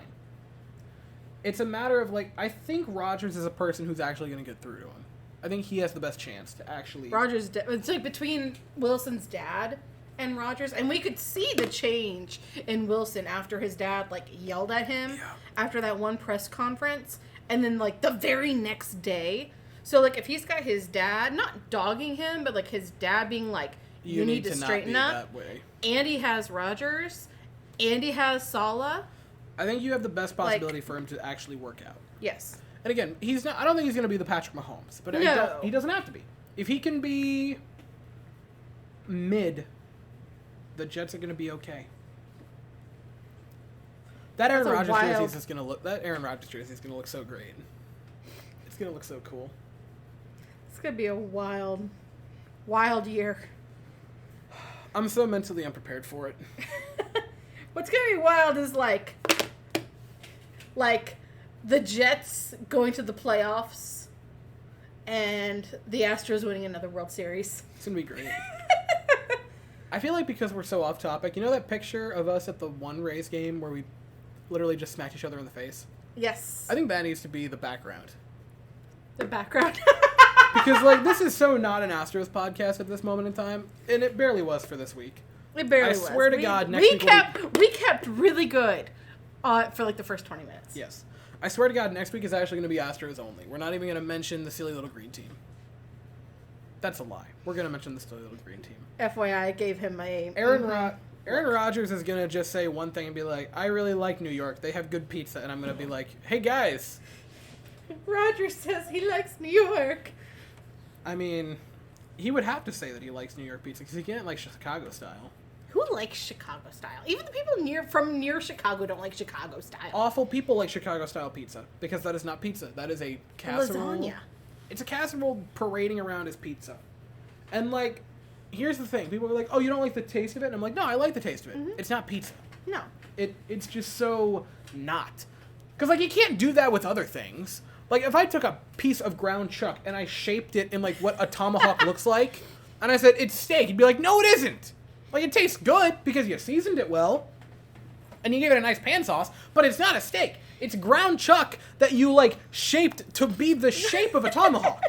It's a matter of I think Rodgers is a person who's actually going to get through to him. I think he has the best chance to actually... Rodgers, it's between Wilson's dad and Rodgers, and we could see the change in Wilson after his dad yelled at him after that one press conference, and then the very next day. So if he's got his dad not dogging him, but his dad being you need to straighten up. That way. And he has Rodgers, and he has Saleh. I think you have the best possibility for him to actually work out. Yes. And again, he's not. I don't think he's going to be the Patrick Mahomes, but no. He doesn't have to be. If he can be mid, the Jets are going to be okay. That Aaron Rodgers jersey is going to look. That Aaron Rodgers jersey is going to look so great. It's going to look so cool. It's going to be a wild year. I'm so mentally unprepared for it. What's going to be wild is the Jets going to the playoffs and the Astros winning another World Series. It's going to be great. I feel because we're so off topic, you know that picture of us at the one Rays game where we literally just smacked each other in the face? Yes. I think that needs to be the background. The background? Because, this is so not an Astros podcast at this moment in time, and it barely was for this week. It barely was. I swear to God, next week we kept really good for the first 20 minutes. Yes. I swear to God, next week is actually going to be Astros only. We're not even going to mention the silly little green team. That's a lie. We're going to mention the silly little green team. FYI, I gave him a... Aaron Rodgers is going to just say one thing and be I really like New York. They have good pizza. And I'm going to be hey, guys. Rodgers says he likes New York. I mean, he would have to say that he likes New York pizza because he can't like Chicago style. Who likes Chicago style? Even the people from near Chicago don't like Chicago style. Awful people like Chicago style pizza because that is not pizza. That is a casserole. Lasagna. It's a casserole parading around as pizza. And here's the thing. People are oh, you don't like the taste of it? And I'm no, I like the taste of it. Mm-hmm. It's not pizza. No. It's just so not. Because, like, you can't do that with other things. Like, if I took a piece of ground chuck and I shaped it in, like, what a tomahawk looks like, and I said, it's steak, you'd be like, no, it isn't. Like, it tastes good because you seasoned it well, and you gave it a nice pan sauce, but it's not a steak. It's ground chuck that you, like, shaped to be the shape of a tomahawk.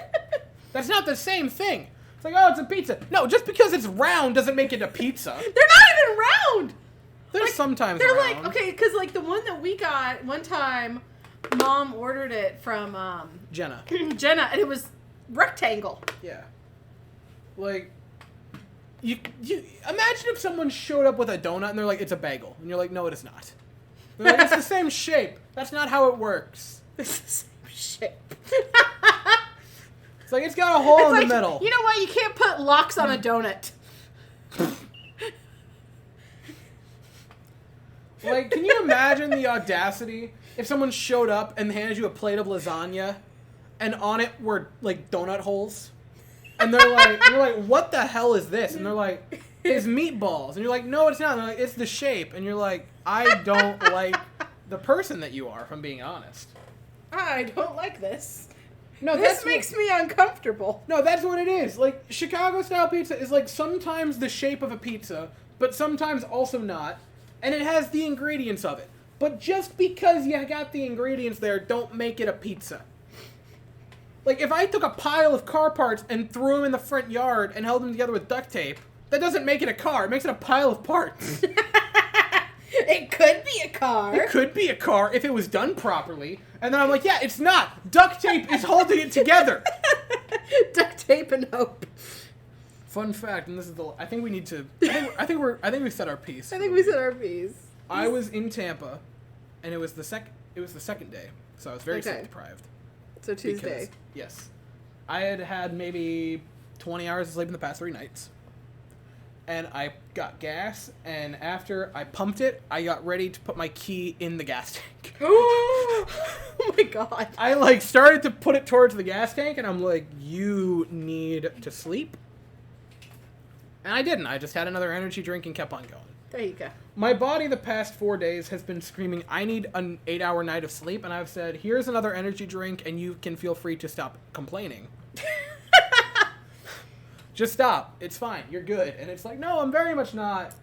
That's not the same thing. It's like, oh, it's a pizza. No, just because it's round doesn't make it a pizza. They're not even round! They're like, sometimes they're round. Like, okay, because, like, the one that we got, one time, Mom ordered it from, Jenna, and it was rectangle. Yeah. Like, you imagine if someone showed up with a donut and they're like, it's a bagel. And you're like, no, it is not. They're like, it's the same shape. That's not how it works. It's the same shape. It's like, it's got a hole in the middle. You know what? You can't put locks on a donut. Like, can you imagine the audacity if someone showed up and handed you a plate of lasagna and on it were, like, donut holes? And you're like, what the hell is this? And they're like, it's meatballs. And you're like, no, it's not. And they're like, it's the shape. And you're like, I don't like the person that you are, if I'm being honest. I don't like this. No, this makes me uncomfortable. No, that's what it is. Like, Chicago-style pizza is, like, sometimes the shape of a pizza, but sometimes also not. And it has the ingredients of it. But just because you got the ingredients there, don't make it a pizza. Like, if I took a pile of car parts and threw them in the front yard and held them together with duct tape, that doesn't make it a car. It makes it a pile of parts. It could be a car. It could be a car if it was done properly. And then I'm like, yeah, it's not. Duct tape is holding it together. Duct tape and hope. Fun fact, and this is the. I think we need to. I think we said our piece. I think we said our piece. I was in Tampa, and it was the second day, so I was very sleep deprived. So Tuesday. Because, yes, I had maybe 20 hours of sleep in the past 3 nights, and I got gas, and after I pumped it, I got ready to put my key in the gas tank. Oh my god! I like started to put it towards the gas tank, and I'm like, you need to sleep. And I didn't. I just had another energy drink and kept on going. There you go. My body the past 4 days has been screaming, I need an 8-hour night of sleep. And I've said, here's another energy drink and you can feel free to stop complaining. Just stop. It's fine. You're good. And it's like, no, I'm very much not.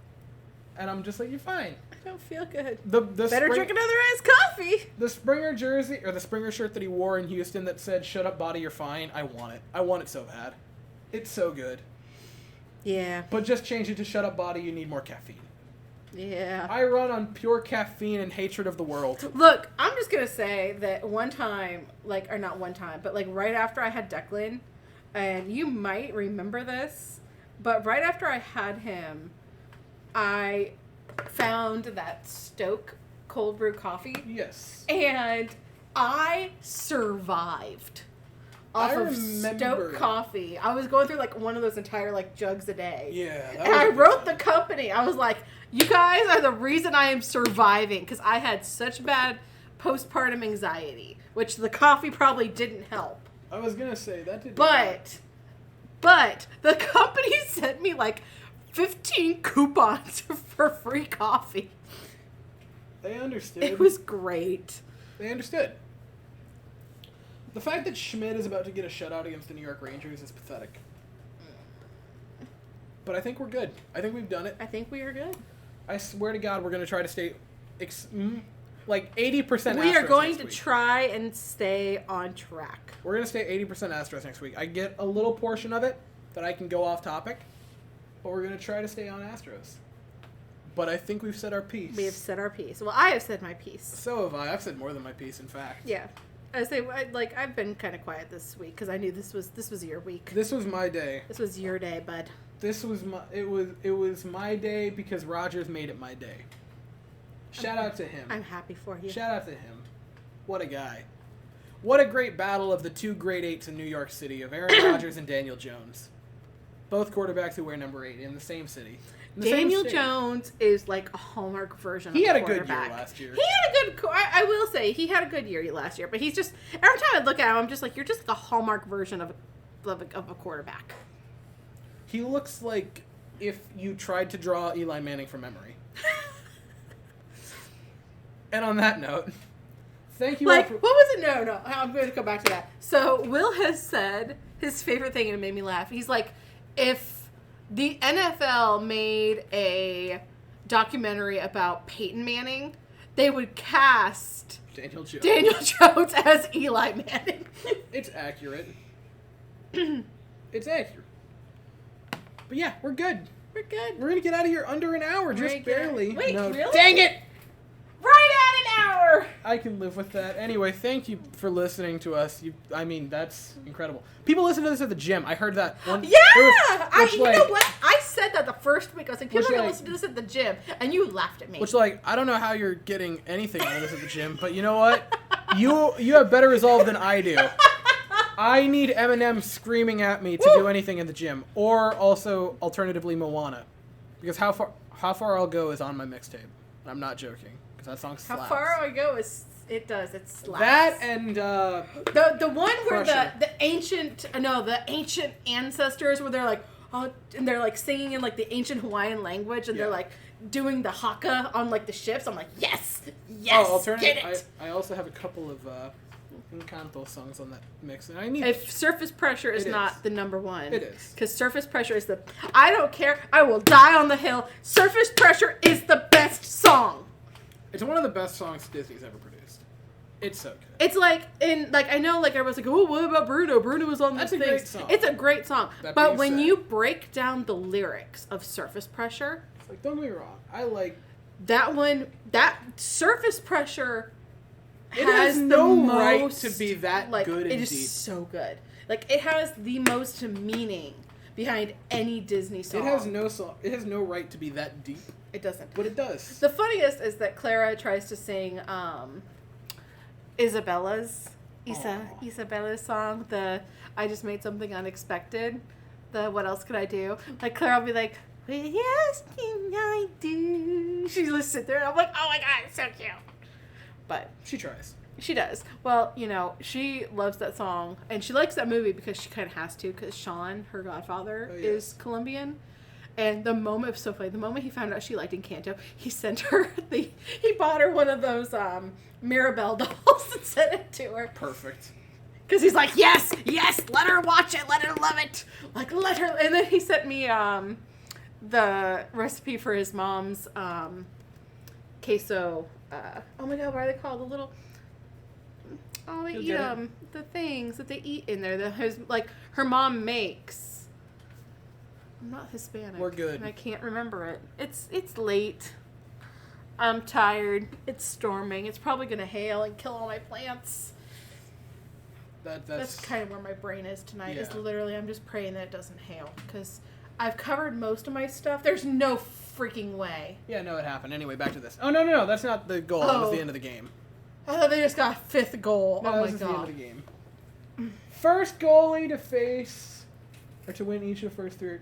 And I'm just like, you're fine. I don't feel good. Better drink another iced coffee. The Springer jersey, or the Springer shirt that he wore in Houston that said, shut up, body, you're fine. I want it. I want it so bad. It's so good. Yeah. But just change it to shut up, body, you need more caffeine. Yeah. I run on pure caffeine and hatred of the world. Look, I'm just going to say that one time, like, or not one time, but like right after I had Declan, and you might remember this, but right after I had him, I found that Stoke cold brew coffee. Yes. And I survived off of Stoke coffee. I was going through like one of those entire like jugs a day. Yeah. And I wrote the company. I was like, you guys are the reason I am surviving, because I had such bad postpartum anxiety, which the coffee probably didn't help. I was going to say, that didn't But the company sent me like 15 coupons for free coffee. They understood. It was great. They understood. The fact that Schmidt is about to get a shutout against the New York Rangers is pathetic. But I think we're good. I think we've done it. I think we are good. I swear to God, we're going to try to stay like 80% We are going to try and stay on track. We're going to stay 80% Astros next week. I get a little portion of it that I can go off topic, but we're going to try to stay on Astros. But I think we've said our piece. We have said our piece. Well, I have said my piece. So have I. I've said more than my piece, in fact. Yeah. I say, like, I've been kind of quiet this week because I knew this was your week. This was my day. This was your day, bud. This was it was my day because Rodgers made it my day. Shout out to him. I'm happy for you. Shout out to him. What a guy. What a great battle of the 2 grade 8s in New York City of Aaron Rodgers and Daniel Jones. Both quarterbacks who wear number 8 in the same city. Daniel Jones is like a hallmark version of a quarterback. He had a good year last year. He had a good... I will say, he had a good year last year, but he's just... Every time I look at him, I'm just like, you're just like a hallmark version of a quarterback. He looks like if you tried to draw Eli Manning from memory. And on that note, thank you like, all for... what was it? No. I'm going to go back to that. So, Will has said his favorite thing, and it made me laugh. He's like, if the NFL made a documentary about Peyton Manning, they would cast Daniel Jones as Eli Manning. It's accurate. It's accurate. But yeah, we're good. We're going to get out of here under an hour, just barely. Wait, no. really? Dang it! Right at an hour! I can live with that. Anyway, thank you for listening to us. That's incredible. People listen to this at the gym. I heard that. You know what? I said that the first week. I was like, people are going to listen to this at the gym. And you laughed at me. Which, I don't know how you're getting anything out of this at the gym, but you know what? You have better resolve than I do. I need Eminem screaming at me to do anything in the gym. Or also, alternatively, Moana. Because how far I'll go is on my mixtape. I'm not joking. Because that song slaps. How far I go is... It does. It slaps. That and the one where Crusher. the ancient ancestors where they're like and they're like singing in like the ancient Hawaiian language and they're like doing the haka on like the ships. I'm like yes. Get it. I also have a couple of Encanto songs on that mix, and I need. If Surface Pressure is not the number one, it is because Surface Pressure is the. I don't care. I will die on the hill. Surface Pressure is the best song. It's one of the best songs Disney's ever produced. It's so good. It's I know everyone's like, oh, what about Bruno? Bruno was on this thing. Great song. It's a great song. But when you break down the lyrics of Surface Pressure, it's don't get me wrong, I like that one. That Surface Pressure has no right to be that good. It is so good. It has the most meaning behind any Disney song. It has no right to be that deep. It doesn't. But it does. The funniest is that Clara tries to sing Isabella's song, the I Just Made Something Unexpected, the What Else Could I Do? Clara will be like, what else can I do? She just sit there and I'm like, oh my god, it's so cute. But she tries. She does. Well, she loves that song and she likes that movie because she kind of has to because Sean, her godfather, is Colombian. And the moment, so funny, the moment he found out she liked Encanto, he sent her he bought her one of those Mirabelle dolls and sent it to her. Perfect. Because he's like, yes, let her watch it, let her love it. Let her, and then he sent me the recipe for his mom's queso, oh my god, what are they called? The little, they eat the things that they eat in there. Her mom makes. I'm not Hispanic. We're good. And I can't remember it. It's late. I'm tired. It's storming. It's probably going to hail and kill all my plants. That's kind of where my brain is tonight. Yeah. Is literally I'm just praying that it doesn't hail because I've covered most of my stuff. There's no freaking way. Yeah, no, it happened. Anyway, back to this. Oh, no. That's not the goal. That was the end of the game. I thought they just got a fifth goal. No, oh, my God. God. The end of the game. First goalie to face or to win each of the first three.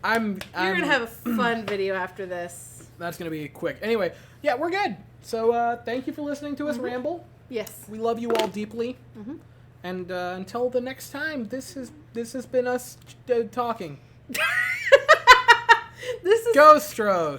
You're gonna have a fun video after this. That's gonna be quick. Anyway, yeah, we're good. So thank you for listening to us ramble. Yes, we love you all deeply. Mm-hmm. And until the next time, this has been us talking. This is Ghost Rose.